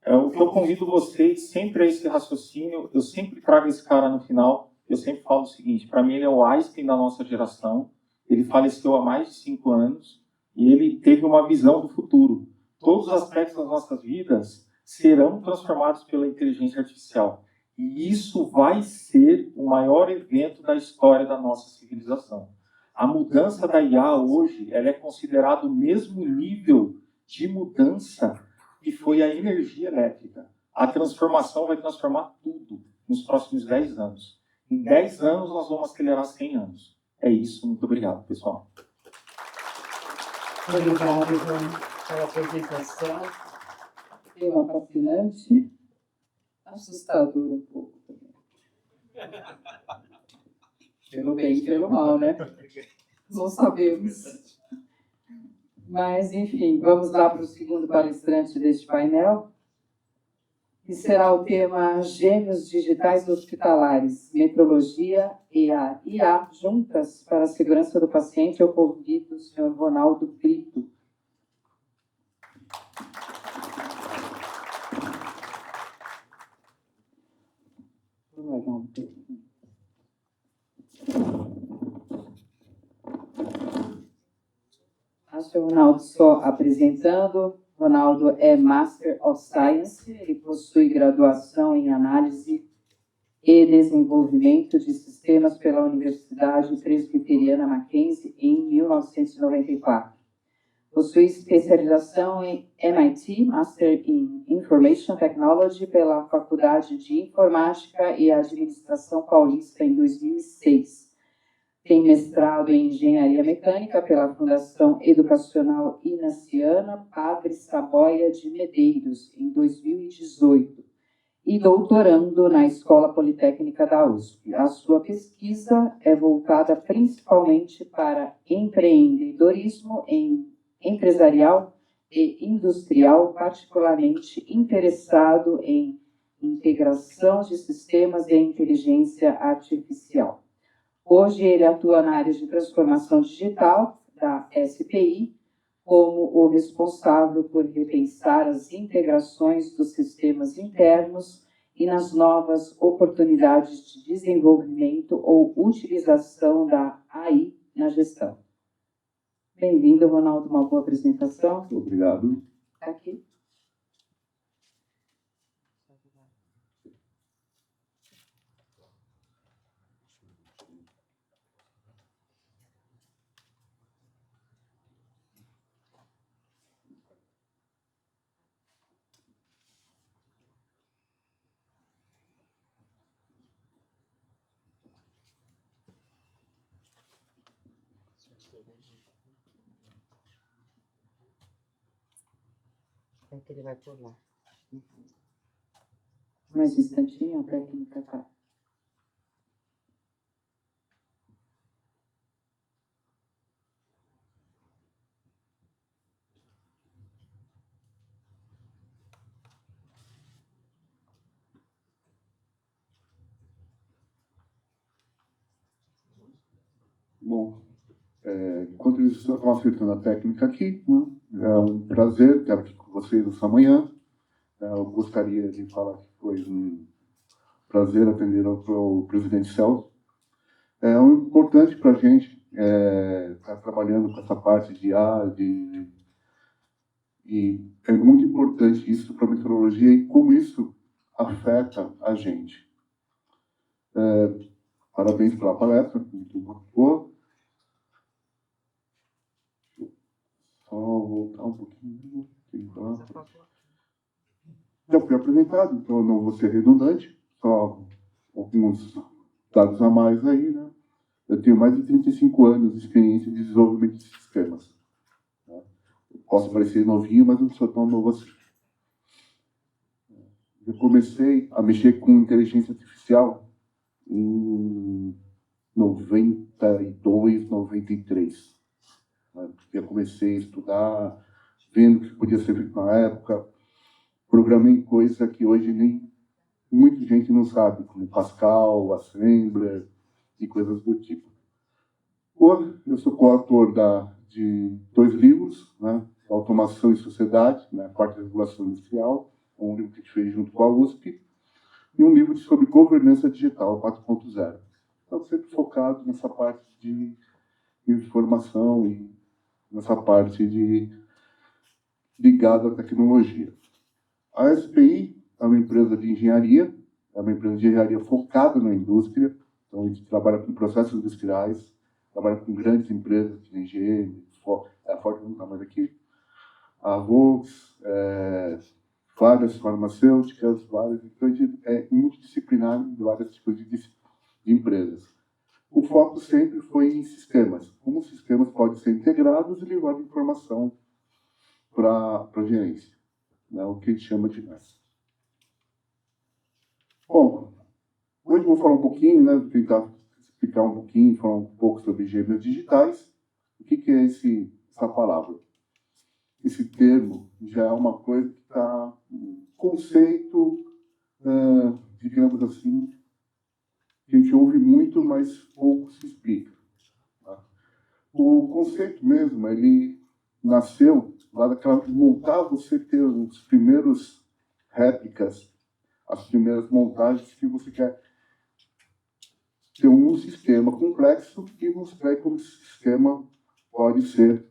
O que eu convido vocês sempre a esse raciocínio, eu sempre trago esse cara no final, eu sempre falo o seguinte, para mim ele é o Einstein da nossa geração, ele faleceu há mais de 5 anos e ele teve uma visão do futuro. Todos os aspectos das nossas vidas serão transformados pela inteligência artificial. E isso vai ser o maior evento da história da nossa civilização. A mudança da IA hoje, ela é considerada o mesmo nível de mudança que foi a energia elétrica. A transformação vai transformar tudo nos próximos 10 anos. Em 10 anos, nós vamos acelerar 100 anos. É isso. Muito obrigado, pessoal. Obrigado, João, pela apresentação. Tema fascinante, assustador um pouco também. Pelo bem e pelo mal, né? Não sabemos. Mas, enfim, vamos lá para o segundo palestrante deste painel, que será o tema Gêmeos Digitais Hospitalares, Metrologia e a IA juntas para a segurança do paciente. Eu convido o senhor Ronaldo Brito. Acho o Ronaldo só apresentando. Ronaldo é Master of Science e possui graduação em Análise e Desenvolvimento de Sistemas pela Universidade Presbiteriana Mackenzie em 1994. Possui especialização em MIT, Master in Information Technology, pela Faculdade de Informática e Administração Paulista em 2006. Tem mestrado em Engenharia Mecânica pela Fundação Educacional Inaciana Padre Saboia de Medeiros, em 2018. E doutorando na Escola Politécnica da USP. A sua pesquisa é voltada principalmente para empreendedorismo empresarial e industrial, particularmente interessado em integração de sistemas e inteligência artificial. Hoje ele atua na área de transformação digital da SPI, como o responsável por repensar as integrações dos sistemas internos e nas novas oportunidades de desenvolvimento ou utilização da AI na gestão. Bem-vindo, Ronaldo, uma boa apresentação. Obrigado. Aqui. É que ele vai pular. Mais um instantinho, a técnica tá. Bom, enquanto eles estão acertando a técnica aqui, né, é um prazer estar aqui com vocês essa manhã. Eu gostaria de falar que foi um prazer atender ao presidente Celso. É importante para a gente estar trabalhando com essa parte de IA, e é muito importante isso para a meteorologia e como isso afeta a gente. Parabéns pela palestra, muito boa. Só voltar um pouquinho. Já fui apresentado, então não vou ser redundante, só alguns dados a mais aí, né? Eu tenho mais de 35 anos de experiência de desenvolvimento de sistemas. Né? Eu posso parecer novinho, mas não sou tão novo assim. Eu comecei a mexer com inteligência artificial em 92, 93. Né? Eu comecei a estudar, vendo o que podia ser feito na época. Programei coisa que hoje nem muita gente não sabe, como Pascal, Assembler e coisas do tipo. Hoje, eu sou coautor de 2 livros, né? Automação e Sociedade, né? Quarta Regulação Industrial, um livro que a gente fez junto com a USP, e um livro sobre governança digital 4.0. Então, sempre focado nessa parte de informação e nessa parte ligada à tecnologia. A SPI é uma empresa de engenharia, focada na indústria, então a gente trabalha com processos industriais, trabalha com grandes empresas de engenharia, a Ford não está mais aqui, a Volks, várias farmacêuticas, então a gente é multidisciplinar em vários tipos de empresas. O foco sempre foi em sistemas, como os sistemas podem ser integrados e levar informação para a gerência. O que a gente chama de NAS. Bom, hoje eu vou falar um pouquinho, né, tentar explicar um pouquinho, falar um pouco sobre gêmeos digitais. O que é essa palavra? Esse termo já é uma coisa que está um conceito, digamos assim, que a gente ouve muito, mas pouco se explica. Tá? O conceito mesmo, ele nasceu lá daquela montar, você ter os primeiros réplicas, as primeiras montagens que você quer ter um sistema complexo e mostrar como esse sistema pode ser.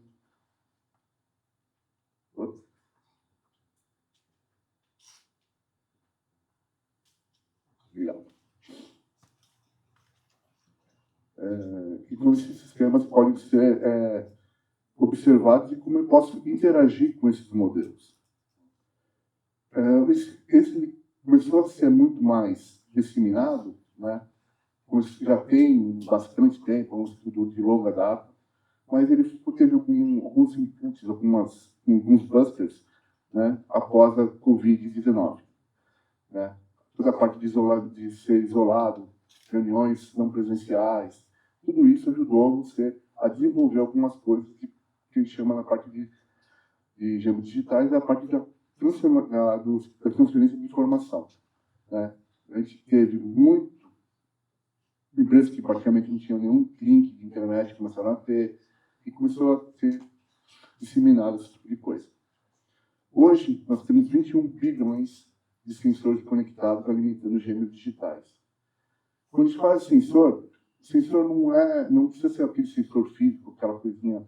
E como esses sistemas podem ser observados e como eu posso interagir com esses modelos. Esse começou a ser muito mais disseminado, né? Como já tem bastante tempo, um estudo de longa data, mas ele teve alguns inputs, alguns busters, né, após a Covid-19. Né? Toda a parte de ser isolado, reuniões não presenciais, tudo isso ajudou você a desenvolver algumas coisas que a gente chama na parte de gêmeos digitais, a parte da transferência de informação. Né? A gente teve empresas que praticamente não tinham nenhum link de internet, começaram a ter, e começou a ser disseminado esse tipo de coisa. Hoje, nós temos 21 bilhões de sensores conectados alimentando gêmeos digitais. Quando a gente fala de sensor, o sensor não precisa ser aquele sensor físico, aquela coisinha,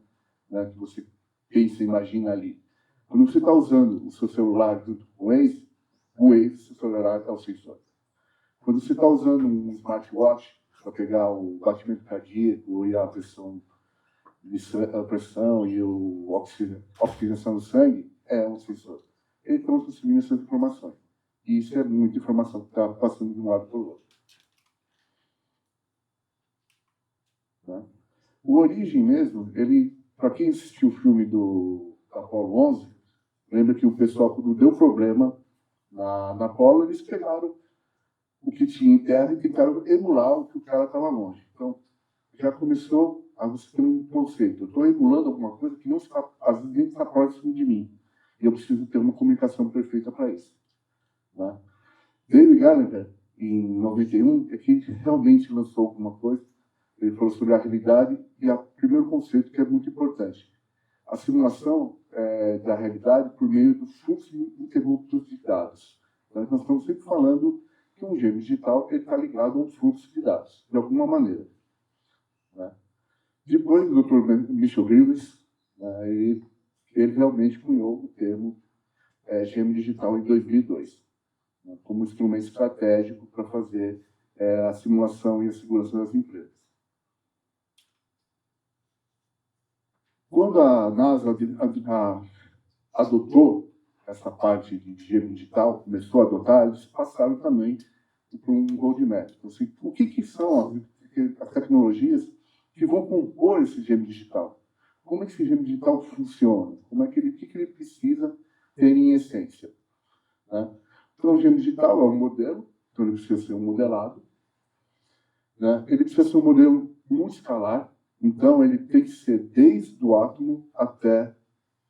né, que você pensa e imagina ali. Quando você está usando o seu celular junto com o seu celular é o sensor. Quando você está usando um smartwatch para pegar o batimento cardíaco e a pressão e a oxigenação do sangue, é um sensor. Eles estão transmitindo essas informações. E isso é muita informação que está passando de um lado para o outro. Tá? O Origem mesmo, para quem assistiu o filme do Apollo 11, lembra que o pessoal, quando deu problema na Apollo, eles pegaram o que tinha em terra e tentaram emular o que o cara estava longe. Então, já começou a você ter um conceito. Eu estou emulando alguma coisa que não está, às vezes, nem está próximo de mim. E eu preciso ter uma comunicação perfeita para isso. Né? David Gallagher, em 91, é que realmente lançou alguma coisa. Ele falou sobre a realidade e o primeiro conceito que é muito importante. A simulação da realidade por meio do fluxo ininterrupto de dados. Então, nós estamos sempre falando que um gêmeo digital está ligado a um fluxo de dados, de alguma maneira. Né? Depois, o Dr. Michel Greaves, né, ele realmente cunhou o termo gêmeo digital em 2002, né, como instrumento estratégico para fazer a simulação e a segurança das empresas. Quando a NASA adotou essa parte de gêmeo digital, começou a adotar, eles passaram também por um roadmap. Então, assim, o que são as tecnologias que vão compor esse gêmeo digital? Como é que esse gêmeo digital funciona? O que ele precisa ter em essência? Né? Então, o gêmeo digital é um modelo, então ele precisa ser um modelado. Né? Ele precisa ser um modelo multiscalar, então ele tem que ser desde o átomo até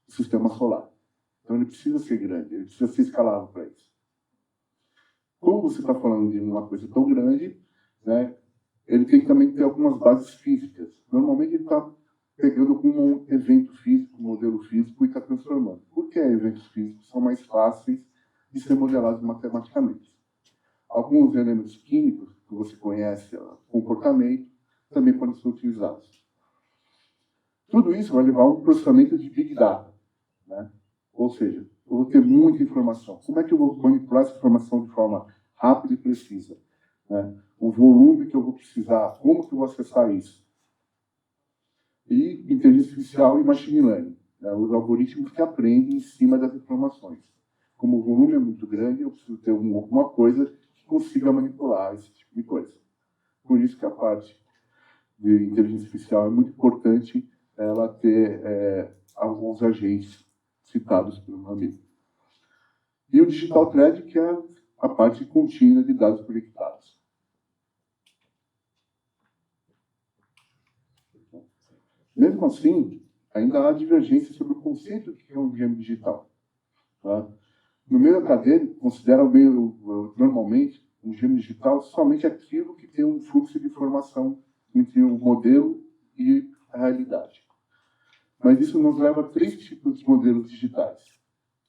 o sistema solar. Então ele precisa ser grande, ele precisa ser escalável para isso. Como você está falando de uma coisa tão grande, né, ele tem que também ter algumas bases físicas. Normalmente ele está pegando algum evento físico, um modelo físico e está transformando. Por que eventos físicos são mais fáceis de ser modelados matematicamente? Alguns elementos químicos que você conhece, comportamento, também podem ser utilizados. Tudo isso vai levar a um processamento de Big Data. Né? Ou seja, eu vou ter muita informação. Como é que eu vou manipular essa informação de forma rápida e precisa? Né? O volume que eu vou precisar, como que eu vou acessar isso? E inteligência artificial e machine learning, né? Os algoritmos que aprendem em cima das informações. Como o volume é muito grande, eu preciso ter alguma coisa que consiga manipular esse tipo de coisa. Por isso que a parte de inteligência artificial é muito importante ela ter alguns agentes citados pelo meu amigo. E o Digital Thread, que é a parte contínua de dados conectados. Mesmo assim, ainda há divergência sobre o conceito de que é um gêmeo digital. Tá? No meio acadêmico, considera normalmente um gêmeo digital somente aquilo que tem um fluxo de informação entre o modelo e a realidade. Mas isso nos leva a 3 tipos de modelos digitais.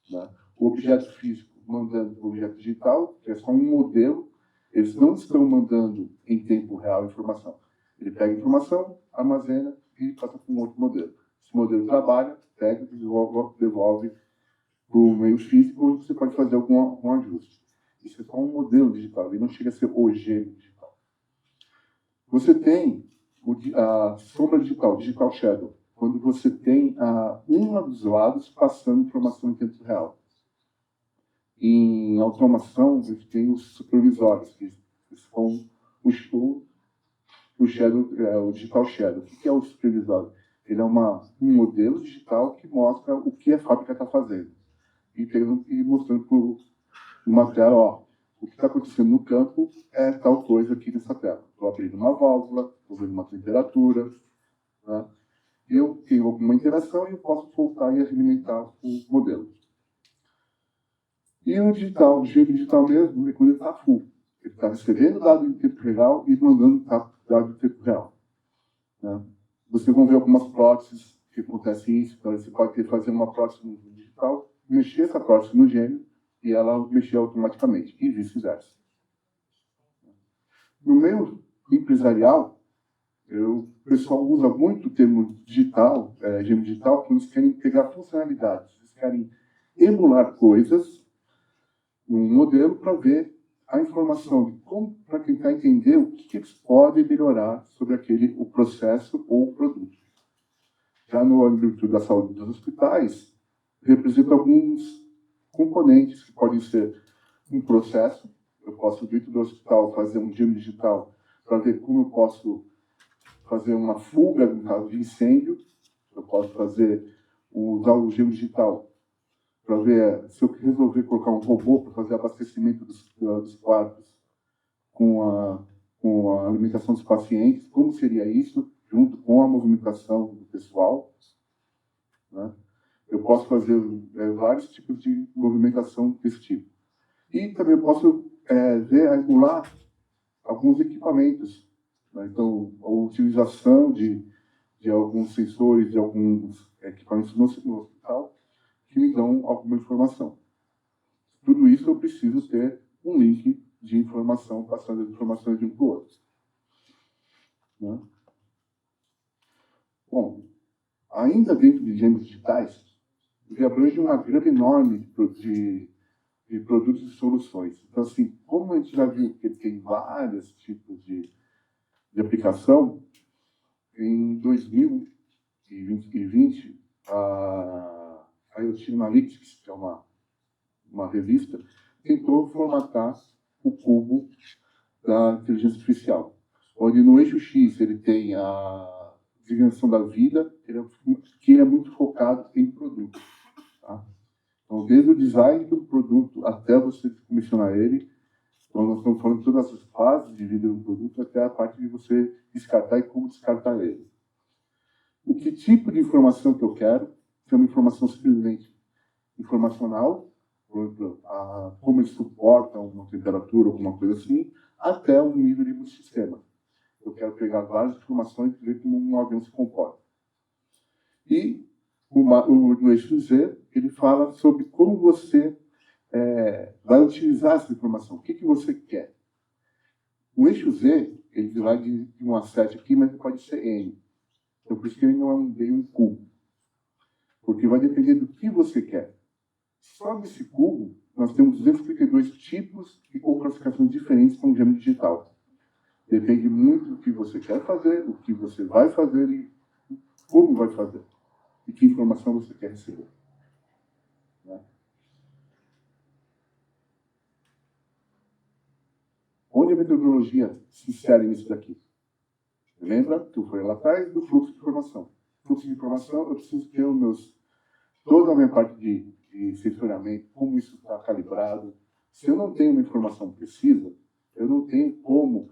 Né? O objeto físico mandando para o objeto digital, que é só um modelo, eles não estão mandando em tempo real informação. Ele pega a informação, armazena e passa para um outro modelo. Esse modelo trabalha, pega, devolve para o meio físico, onde você pode fazer algum ajuste. Isso é só um modelo digital, ele não chega a ser o gêmeo digital. Você tem a sombra digital, digital shadow, quando você tem um dos lados passando informação em tempo real. Em automação, a gente tem os supervisórios, que são o digital shadow. O que é o supervisório? Ele é um modelo digital que mostra o que a fábrica está fazendo. E mostrando para uma tela, ó, o que está acontecendo no campo é tal coisa aqui nessa tela. Estou abrindo uma válvula, estou vendo uma temperatura, né? Eu tenho alguma interação e eu posso voltar e alimentar o modelo. E o digital, o jeito digital mesmo, é quando ele está full. Ele está recebendo dado em tempo real e mandando dado em tempo real. Né? Vocês vão ver algumas próteses que acontecem isso. Então, você pode fazer uma prótese no digital, mexer essa prótese no gêmeo e ela mexer automaticamente, e vice-versa. No meio empresarial, o pessoal usa muito o termo digital, gêmeo digital, quando eles querem pegar funcionalidades. Eles querem emular coisas num modelo para ver a informação, para tentar entender o que eles podem melhorar sobre o processo ou o produto. Já no âmbito da saúde dos hospitais, representa alguns componentes que podem ser um processo. Eu posso, dentro do hospital, fazer um gêmeo digital para ver como eu posso fazer uma fuga no caso de incêndio. Eu posso usar o gêmeo digital para ver se eu resolver colocar um robô para fazer abastecimento dos quartos com a alimentação dos pacientes, como seria isso, junto com a movimentação do pessoal. Né? Eu posso fazer vários tipos de movimentação desse tipo. E também eu posso emular alguns equipamentos. Né? Então, a utilização de alguns sensores, de alguns equipamentos no hospital, que me dão alguma informação. Tudo isso eu preciso ter um link de informação, passando as informações de um para o outro. Né? Bom, ainda dentro de gêmeos digitais, ele abrange uma gama enorme de produtos e soluções. Então, assim, como a gente já viu que ele tem vários tipos de aplicação, em 2020, a IoT Analytics, que é uma revista, tentou formatar o cubo da inteligência artificial, onde no eixo X ele tem a designação da vida, que é muito focado em produto. Tá? Então, desde o design do produto até você comissionar ele, então nós estamos falando de todas as fases de vida do produto até a parte de você descartar e como descartar ele. O que tipo de informação que eu quero? Se é uma informação simplesmente informacional, por exemplo, como ele suporta uma temperatura, alguma coisa assim, até um nível de multissistema. Eu quero pegar várias informações e ver como um avião se comporta. E no eixo Z, ele fala sobre como você vai utilizar essa informação. O que você quer? O eixo Z, ele vai de 1 a 7 aqui, mas pode ser N. Então, por isso que ele não é bem um cubo. Porque vai depender do que você quer. Só nesse cubo, nós temos 252 tipos ou classificações diferentes com o gêmeo digital. Depende muito do que você quer fazer, o que você vai fazer e como vai fazer. E que informação você quer receber. Né? Onde a metodologia se insere nisso daqui? Lembra que eu falei lá atrás do fluxo de informação. Fluxo de informação, eu preciso ter toda a minha parte de sensoriamento, como isso está calibrado. Se eu não tenho uma informação precisa, eu não tenho como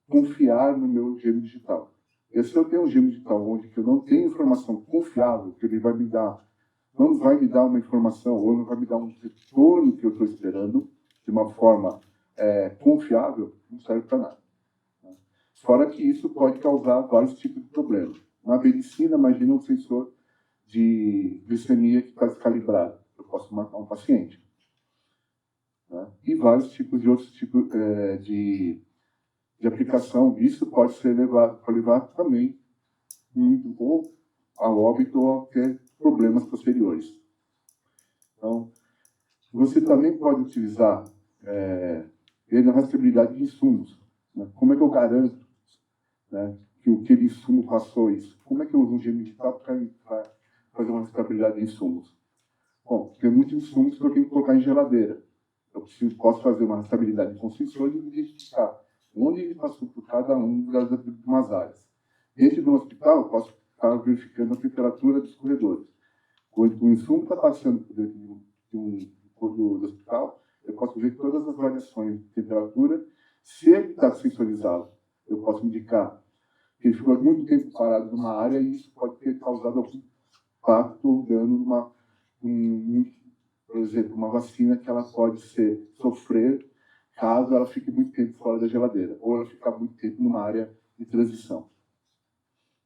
confiar no meu gêmeo digital. E se eu tenho um gêmeo digital onde eu não tenho informação confiável, que ele vai me dar, não vai me dar uma informação, ou não vai me dar um retorno que eu estou esperando, de uma forma confiável, não serve para nada. Fora que isso pode causar vários tipos de problemas. Na medicina, imagina um sensor de glicemia que está descalibrado. Eu posso matar um paciente. Né? E vários tipos de outros tipos de aplicação. Isso pode ser levar também ou ao óbito ou a ter problemas posteriores. Então, você também pode utilizar ele na rastreabilidade de insumos. Né? Como é que eu garanto, né, que aquele insumo passou isso. Como é que eu uso um gêmeo digital para fazer uma rastreabilidade de insumos? Bom, tem muitos insumos que eu tenho que colocar em geladeira. Posso fazer uma rastreabilidade com sensores e identificar onde ele passou por cada uma das áreas. Dentro do hospital, eu posso estar verificando a temperatura dos corredores. Quando o insumo está passando por dentro do hospital, eu posso ver todas as variações de temperatura. Se ele está sensorizado, eu posso indicar que ele ficou muito tempo parado numa área e isso pode ter causado algum impacto ou dano por exemplo, uma vacina que ela pode sofrer caso ela fique muito tempo fora da geladeira ou ela ficar muito tempo numa área de transição.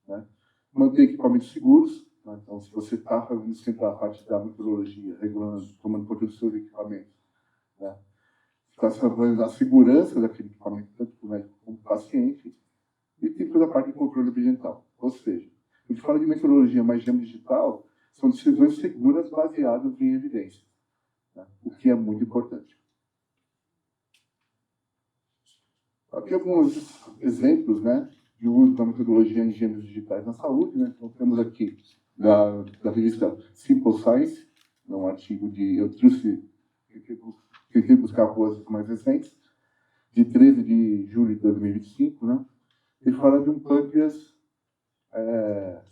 Né? Manter equipamentos seguros. Né? Então, se você está fazendo sempre a parte da metodologia, regulando, tomando conta dos seus equipamentos, né? Está trabalhando a segurança daquele equipamento, tanto para o médico como para o paciente, e tem toda a parte de controle ambiental. Ou seja, a gente fala de metodologia, mas gêmeo digital são decisões seguras baseadas em evidência, né? O que é muito importante. Aqui alguns exemplos, né, de uso da metodologia em gêmeos digitais na saúde. Né? Então, temos aqui da revista Simple Science, um artigo tentei buscar coisas mais recentes, de 13 de julho de 2025, né? Ele fala de um pâncreas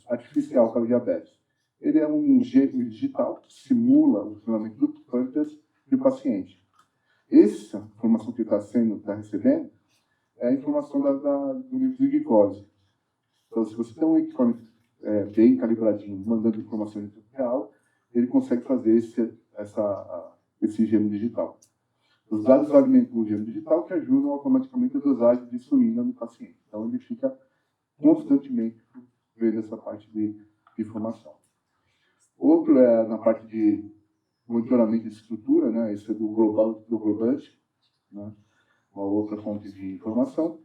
artificial para diabetes. Ele é um gêmeo digital que simula o funcionamento do pâncreas do paciente. Essa informação que ele está recebendo é a informação do nível de glicose. Então, se você tem um equipamento bem calibradinho, mandando informação em tempo real, ele consegue fazer esse gêmeo digital. Os dados alimentam o gêmeo digital que ajudam automaticamente a dosagem de insulina no paciente. Então, ele fica constantemente vendo essa parte de informação. Outro é na parte de monitoramento de estrutura, né? Esse é do Globant, né? Uma outra fonte de informação,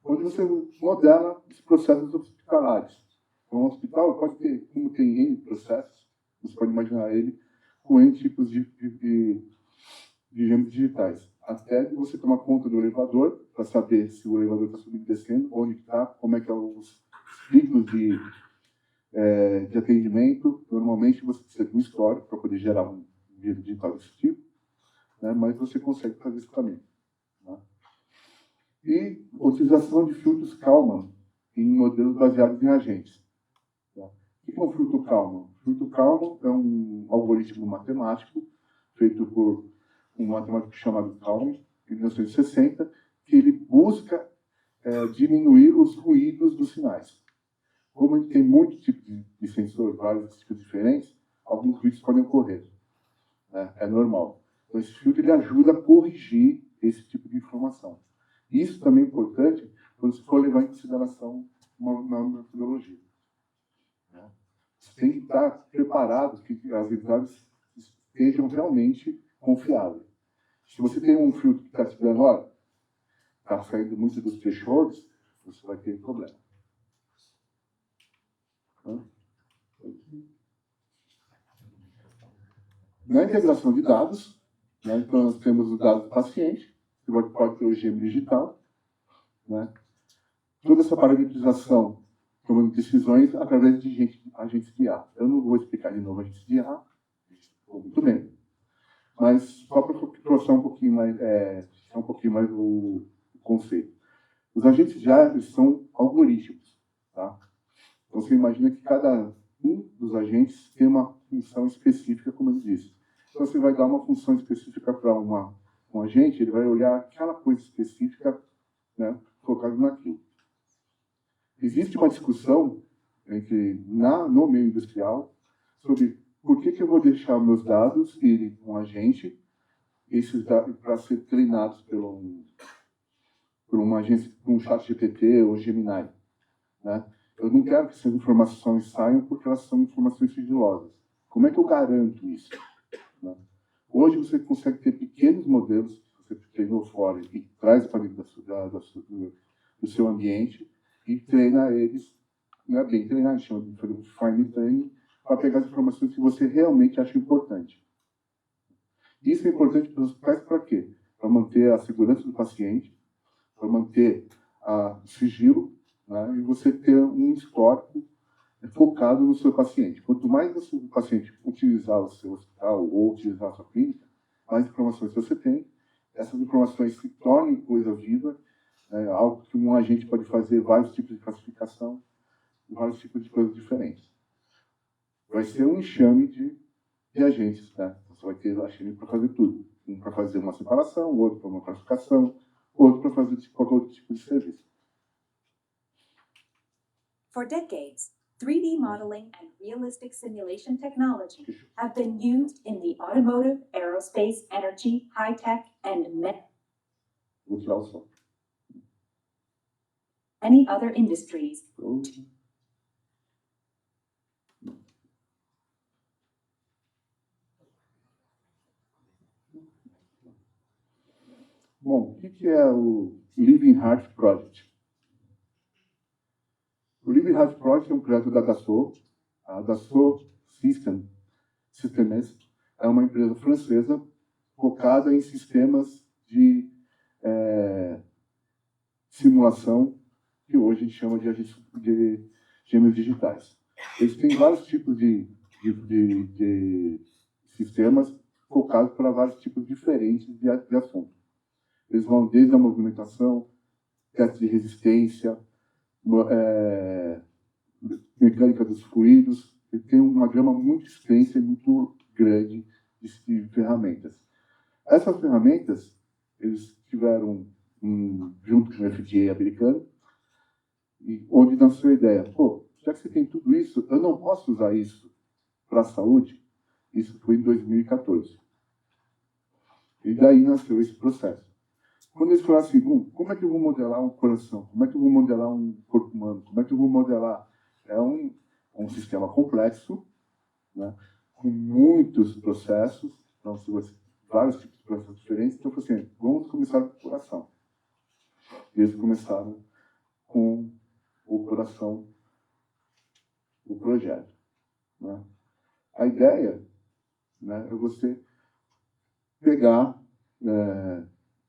onde você modela os processos hospitalares. Então, um hospital pode ter, como tem N processos, você pode imaginar ele com N tipos de gêmeos digitais. Até você tomar conta do elevador, para saber se o elevador está subindo e descendo, onde está, como é que são os ciclos de atendimento. Normalmente você precisa de um histórico para poder gerar um gêmeo digital desse tipo, né? Mas você consegue fazer isso também. Né? E utilização de filtros Kalman em modelos baseados em agentes. Tá? O que é um filtro Kalman? O filtro Kalman é um algoritmo matemático feito por um matemático chamado Kalman, em 1960, que ele busca diminuir os ruídos dos sinais. Como ele tem muitos tipos de sensor, vários tipos diferentes, alguns ruídos podem ocorrer. Né? É normal. Então, esse filtro ele ajuda a corrigir esse tipo de informação. Isso também é importante quando você for levar em consideração uma metodologia. Né? Você tem que estar preparado que as entidades estejam realmente confiáveis. Se você tem um filtro que está te dando, olha, está saindo muito dos thresholds, você vai ter problema. Na integração de dados, né, então nós temos os dados do paciente, que pode ter o gêmeo digital, né? Toda essa parametrização, tomando decisões através de agentes de IA. Eu não vou explicar de novo agentes de IA, muito bem. Mas só para trouxer um pouquinho mais o conceito. Os agentes de IA são algoritmos. Tá? Então você imagina que cada um dos agentes tem uma função específica, como eu disse. Então você vai dar uma função específica para um agente, ele vai olhar aquela coisa específica, né, focado naquilo. Existe uma discussão no meio industrial sobre por que eu vou deixar meus dados irem com um agente, esses dados para ser treinados por uma agência, por um chat GPT ou Gemini. Né? Eu não quero que essas informações saiam porque elas são informações sigilosas. Como é que eu garanto isso? Né? Hoje você consegue ter pequenos modelos que você treinou fora e traz para dentro do seu ambiente e treina eles, não é bem treinar, chama de fazer um fine tuning, para pegar as informações que você realmente acha importante. Isso é importante para os hospitais para quê? Para manter a segurança do paciente, para manter o sigilo né, e você ter um histórico focado no seu paciente. Quanto mais o paciente utilizar o seu hospital ou utilizar a sua clínica, mais informações você tem. Essas informações se tornam coisa viva, algo que um agente pode fazer vários tipos de classificação, vários tipos de coisas diferentes. Vai ser um enxame de agentes, né? Você vai ter agente para fazer tudo. Um para fazer uma separação, outro para uma classificação, outro para fazer qualquer outro tipo de serviço. For decades, 3D modeling and realistic simulation technology have been used in the automotive, aerospace, energy, high-tech, and Vou tirar o som. many other industries. Bom, o que é o Living Heart Project? O Living Heart Project é um projeto da Dassault. A Dassault Systems é uma empresa francesa focada em sistemas de simulação, que hoje a gente chama de gêmeos digitais. Eles têm vários tipos de sistemas focados para vários tipos diferentes de assuntos. Eles vão desde a movimentação, teste de resistência, mecânica dos fluidos. Ele tem uma gama muito extensa e muito grande de ferramentas. Essas ferramentas, eles tiveram junto com o FDA americano, onde nasceu a ideia, já que você tem tudo isso, eu não posso usar isso para a saúde? Isso foi em 2014. E daí nasceu esse processo. Quando eles falaram assim, como é que eu vou modelar um coração? Como é que eu vou modelar um corpo humano? Como é que eu vou modelar? É um sistema complexo, né, com muitos processos, então, vários tipos de processos diferentes. Então, eu falei assim, vamos começar com o coração. E eles começaram com o coração, o projeto. Né? A ideia, né, é você pegar,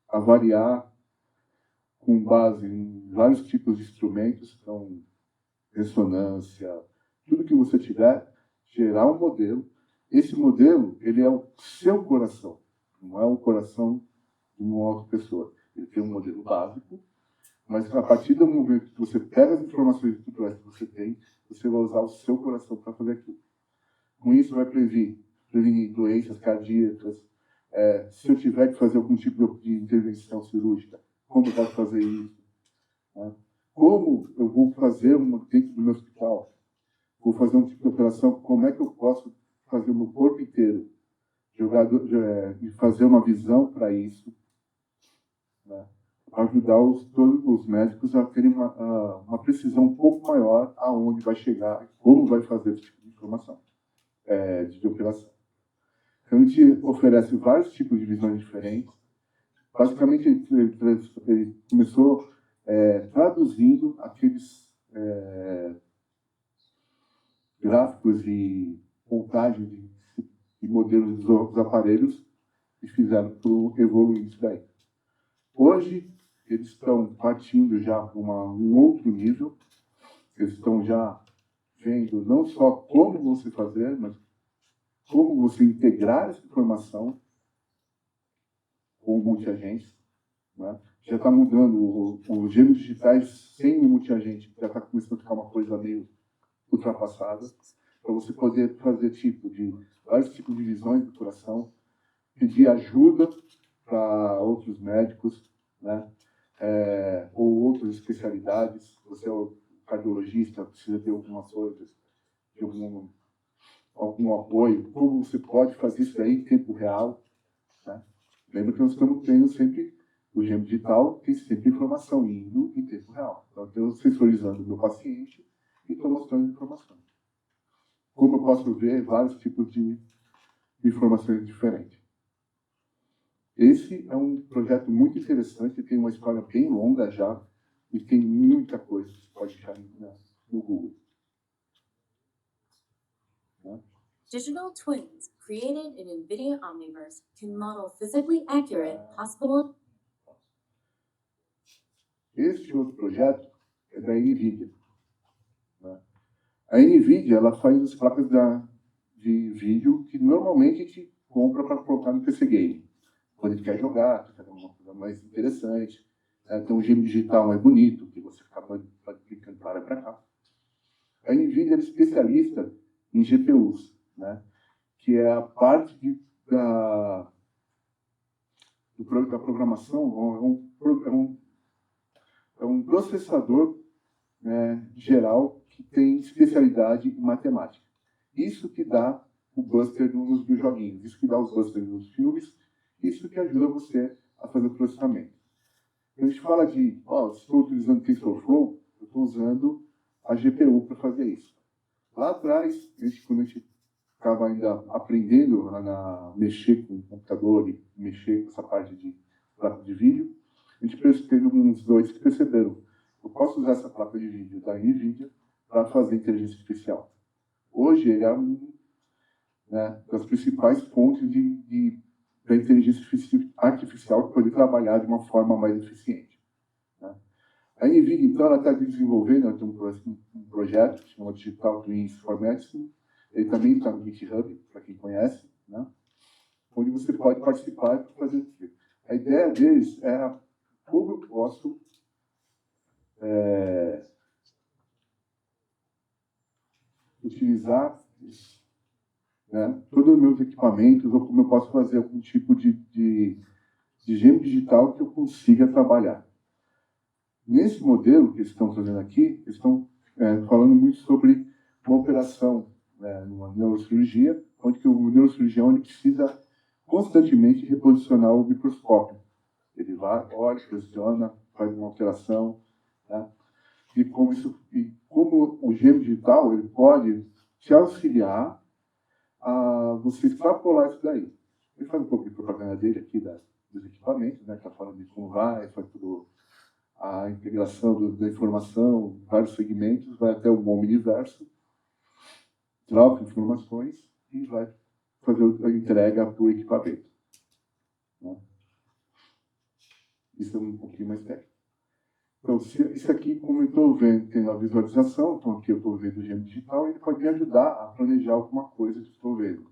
avaliar com base em vários tipos de instrumentos, então, ressonância, tudo que você tiver, gerar um modelo. Esse modelo, ele é o seu coração, não é o coração de uma outra pessoa. Ele tem um modelo básico, mas a partir do momento que você pega as informações que você tem, você vai usar o seu coração para fazer aquilo. Com isso, vai prevenir doenças cardíacas. Se eu tiver que fazer algum tipo de intervenção cirúrgica, como eu posso fazer isso? Né? Como eu vou fazer dentro do meu hospital? Vou fazer um tipo de operação, como é que eu posso fazer o meu corpo inteiro? E fazer uma visão para isso, né? Ajudar todos os médicos a terem uma precisão um pouco maior aonde vai chegar, como vai fazer esse tipo de informação, de operação. Então, a gente oferece vários tipos de visões diferentes. Basicamente, ele começou traduzindo aqueles gráficos e montagem de modelos dos aparelhos e fizeram para evoluir isso daí. Hoje, eles estão partindo já para um outro nível. Eles estão já vendo não só como você fazer, mas como você integrar essa informação com o multiagente. Né? Já está mudando os gêmeos digitais sem o multiagente, já está começando a ficar uma coisa meio ultrapassada, para você poder fazer vários tipos de visões do coração, pedir ajuda para outros médicos, né? Ou outras especialidades. Você é o cardiologista, precisa ter algumas outras, de algum apoio, como você pode fazer isso aí em tempo real. Né? Lembra que nós estamos tendo sempre o gêmeo digital, tem sempre informação indo em tempo real. Então, eu estou sensorizando o meu paciente e estou mostrando informação. Como eu posso ver vários tipos de informações diferentes. Esse é um projeto muito interessante, tem uma história bem longa já, e tem muita coisa que você pode achar no Google. Digital twins created in NVIDIA Omniverse can model physically accurate hospital. Este outro projeto é da NVIDIA. Né? A NVIDIA ela faz as placas de vídeo que normalmente a gente compra para colocar no PC Game. Quando a gente quer jogar, quer uma coisa mais interessante. Tem um gêmeo digital mais bonito, que você acaba clicando para lá e para cá. A NVIDIA é especialista em GPUs, né? Que é a parte da programação, é um processador, né, geral que tem especialidade em matemática. Isso que dá o buster nos joguinhos, isso que dá os busters nos filmes, isso que ajuda você a fazer o processamento. Quando a gente fala de, estou utilizando TensorFlow, eu estou usando a GPU para fazer isso. Lá atrás, quando a gente estava ainda aprendendo a mexer com o computador e mexer com essa parte de placa de vídeo, a gente teve uns dois que perceberam: eu posso usar essa placa de vídeo da NVIDIA para fazer inteligência artificial. Hoje, ele é uma, né, das principais fontes da inteligência artificial para poder trabalhar de uma forma mais eficiente. Né? A NVIDIA, então, ela está desenvolvendo, ela tem um projeto que se chama Digital Twins for Medicine. Ele também está no GitHub, para quem conhece, né? Onde você pode participar para fazer isso. A ideia deles era como eu posso utilizar, né, todos os meus equipamentos, ou como eu posso fazer algum tipo de gêmeo digital que eu consiga trabalhar. Nesse modelo que eles estão fazendo aqui, eles estão falando muito sobre uma operação, numa neurocirurgia, onde que o neurocirurgião ele precisa constantemente reposicionar o microscópio. Ele vai, olha, posiciona, faz uma alteração, né? E como o gêmeo digital ele pode te auxiliar a você extrapolar isso daí. Ele faz um pouco de propaganda dele aqui dos equipamentos, né? Está falando de como faz tudo, a integração da informação, vários segmentos, vai até o Omniverso, troca informações e vai fazer a entrega para o equipamento. Né? Isso é um pouquinho mais técnico. Então, isso aqui, como eu estou vendo, tem a visualização, então aqui eu estou vendo o gêmeo digital, ele pode me ajudar a planejar alguma coisa que estou vendo.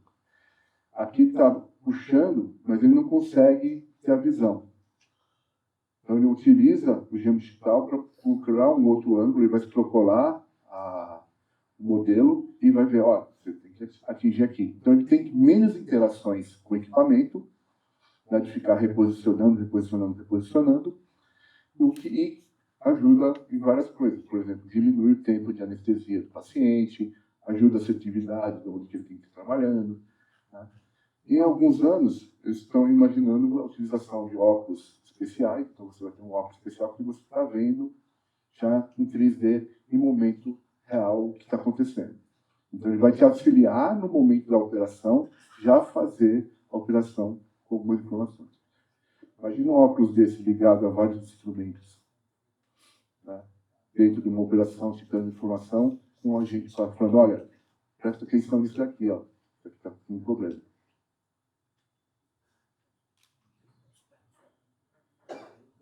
Aqui está puxando, mas ele não consegue ter a visão. Então, ele utiliza o gêmeo digital para procurar um outro ângulo, ele vai extrapolar o modelo e vai ver, você tem que atingir aqui. Então, ele tem menos interações com o equipamento, né, de ficar reposicionando, o que ajuda em várias coisas. Por exemplo, diminui o tempo de anestesia do paciente, ajuda a assertividade de onde ele tem que estar trabalhando. Né? Em alguns anos, eles estão imaginando a utilização de óculos especiais. Então, você vai ter um óculos especial que você está vendo já em 3D, em momento real, o que está acontecendo. Então, ele vai te auxiliar no momento da operação, já fazer a operação com algumas informações. Imagina um óculos desse ligado a vários instrumentos, né? Dentro de uma operação, te dando informação, com a gente só falando, olha, presta atenção nisso aqui, isso aqui está com um problema.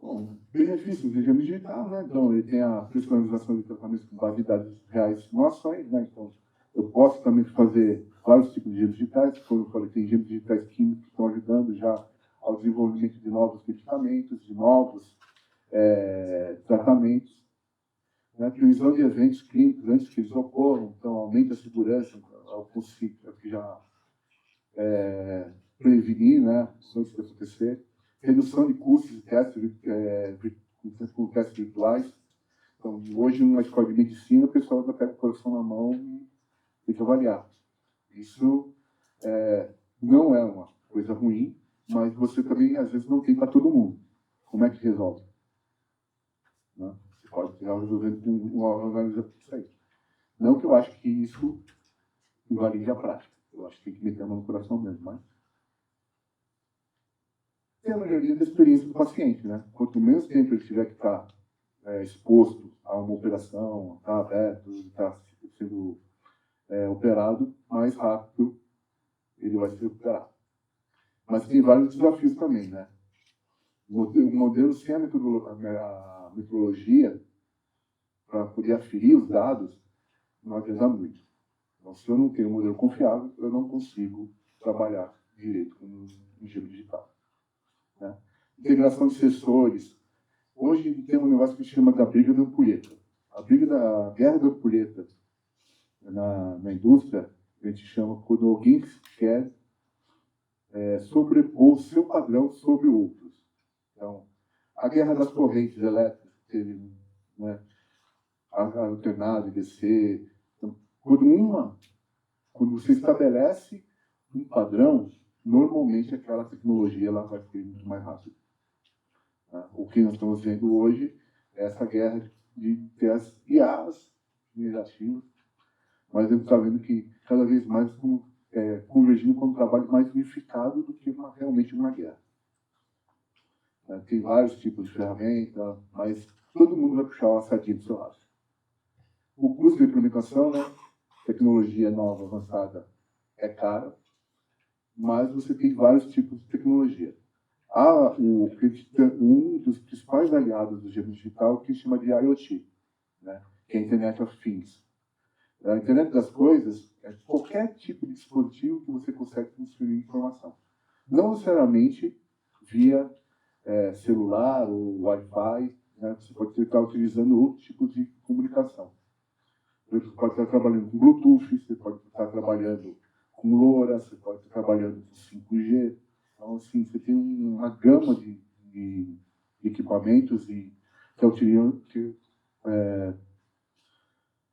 Bom, benefícios do gêmeo digital, né? Então, ele tem a personalização de tratamentos com base de dados reais e simulações, né? Então, eu posso também fazer vários tipos de gêmeos digitais, como eu falei, tem gêmeos digitais químicos que estão ajudando já ao desenvolvimento de novos medicamentos, de novos tratamentos, né? Previsão de eventos clínicos antes que eles ocorram, então aumenta a segurança ao conseguir já prevenir, né, antes de acontecer. Redução de custos de testes com testes virtuais. Então, hoje, numa escola de medicina, o pessoal já pega o coração na mão e tem que avaliar. Isso não é uma coisa ruim, mas você também, às vezes, não tem para todo mundo. Como é que resolve? Né? Você pode estar resolvendo com uma organização disso aí. Não que eu acho que isso invalide a prática. Eu acho que tem que meter a mão no coração mesmo, mas tem a melhoria da experiência do paciente, né? Quanto menos tempo ele tiver que estar exposto a uma operação, estar aberto, estar sendo operado, mais rápido ele vai se recuperar. Mas tem vários desafios também, né? O modelo sem a metodologia para poder aferir os dados, não adianta muito. Então, se eu não tenho um modelo confiável, eu não consigo trabalhar direito com engenho digital. Né? Integração de sensores. Hoje tem um negócio que se chama da briga da ampulheta. A guerra da ampulheta na indústria, a gente chama quando alguém quer sobrepor o seu padrão sobre outros. Então, a guerra das correntes elétricas, teve, né, a alternada e DC. Então, quando você estabelece um padrão, normalmente aquela tecnologia ela vai ser muito mais rápida. Tá? O que nós estamos vendo hoje é essa guerra de ter as IAs negativas, mas a gente está vendo que cada vez mais convergindo com um trabalho mais unificado do que realmente uma guerra. Tem vários tipos de ferramenta, mas todo mundo vai puxar uma sardinha do seu lado. O custo de implementação, né? Tecnologia nova, avançada, é cara, mas você tem vários tipos de tecnologia. Um dos principais aliados do engenho digital que se chama de IoT, né? Que é a Internet of Things. A internet das coisas é qualquer tipo de dispositivo que você consegue transferir informação. Não necessariamente via celular ou Wi-Fi, né? Você pode estar utilizando outros tipos de comunicação. Você pode estar trabalhando com Bluetooth, você pode estar trabalhando com LoRa, você pode estar trabalhando com 5G. Então, assim, você tem uma gama de equipamentos que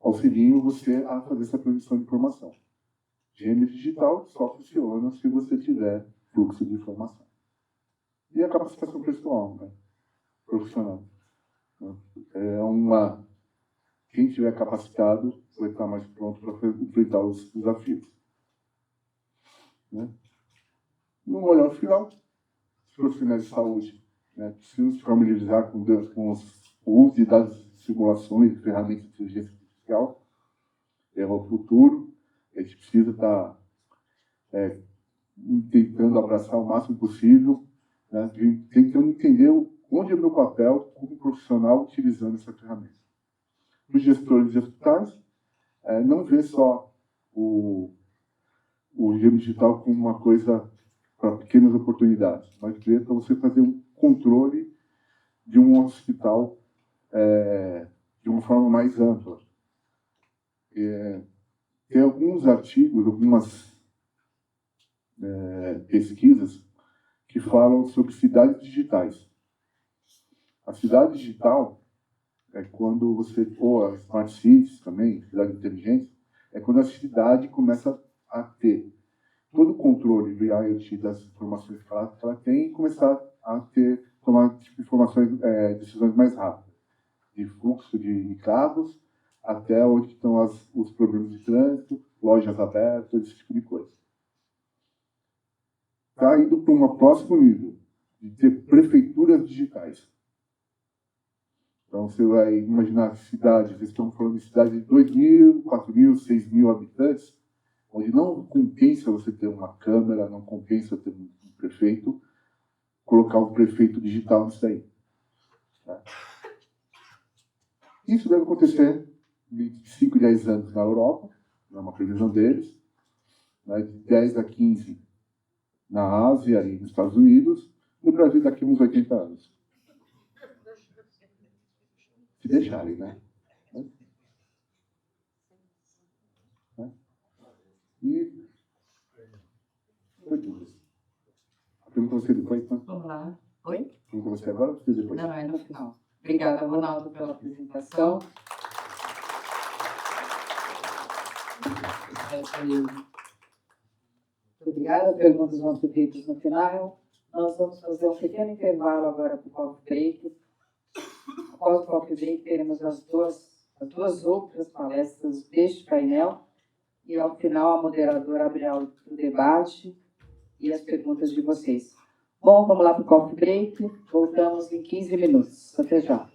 auxiliam você a fazer essa transmissão de informação. Gênio digital só funciona se você tiver fluxo de informação. E a capacitação pessoal, né? Profissional. Quem estiver capacitado vai estar mais pronto para enfrentar os desafios. Né? No olhar final, os profissionais de saúde, né, precisam se familiarizar com o uso de dados de simulações e ferramentas de inteligência artificial. É o futuro. A gente precisa estar tentando abraçar o máximo possível, né, tentando entender onde é o meu papel como profissional utilizando essa ferramenta. Os gestores de hospitais, não vê só o engenho digital como uma coisa para pequenas oportunidades, mas vê para você fazer um controle de um hospital de uma forma mais ampla. Tem alguns artigos, algumas pesquisas que falam sobre cidades digitais. A cidade digital é quando ou a Smart Cities também, cidade inteligente, é quando a cidade começa a ter todo o controle do IoT das informações que ela tem e começar a tomar decisões mais rápidas, de fluxo de carros até onde estão os problemas de trânsito, lojas abertas, esse tipo de coisa. Está indo para um próximo nível, de ter prefeituras digitais. Então, você vai imaginar cidades, vocês estão falando de cidades de 2.000, 4.000, 6.000 habitantes, onde não compensa você ter uma câmera, não compensa ter um prefeito, colocar um prefeito digital nisso daí. Tá? Isso deve acontecer de 5 a 10 anos na Europa, é uma previsão deles, né, de 10 a 15 na Ásia e nos Estados Unidos, no Brasil daqui a uns 80 anos. Se deixarem, né? E a pergunta você depois, né? Vamos lá. Oi? Pergunta você agora ou você depois? Não, é no final. Obrigada, Ronaldo, pela apresentação. Muito obrigada. Perguntas vão ser feitas no final. Nós vamos fazer um pequeno intervalo agora para o coffee break. Após o coffee break, teremos as duas outras palestras deste painel. E, ao final, a moderadora abrirá o debate e as perguntas de vocês. Bom, vamos lá para o coffee break. Voltamos em 15 minutos. Até já.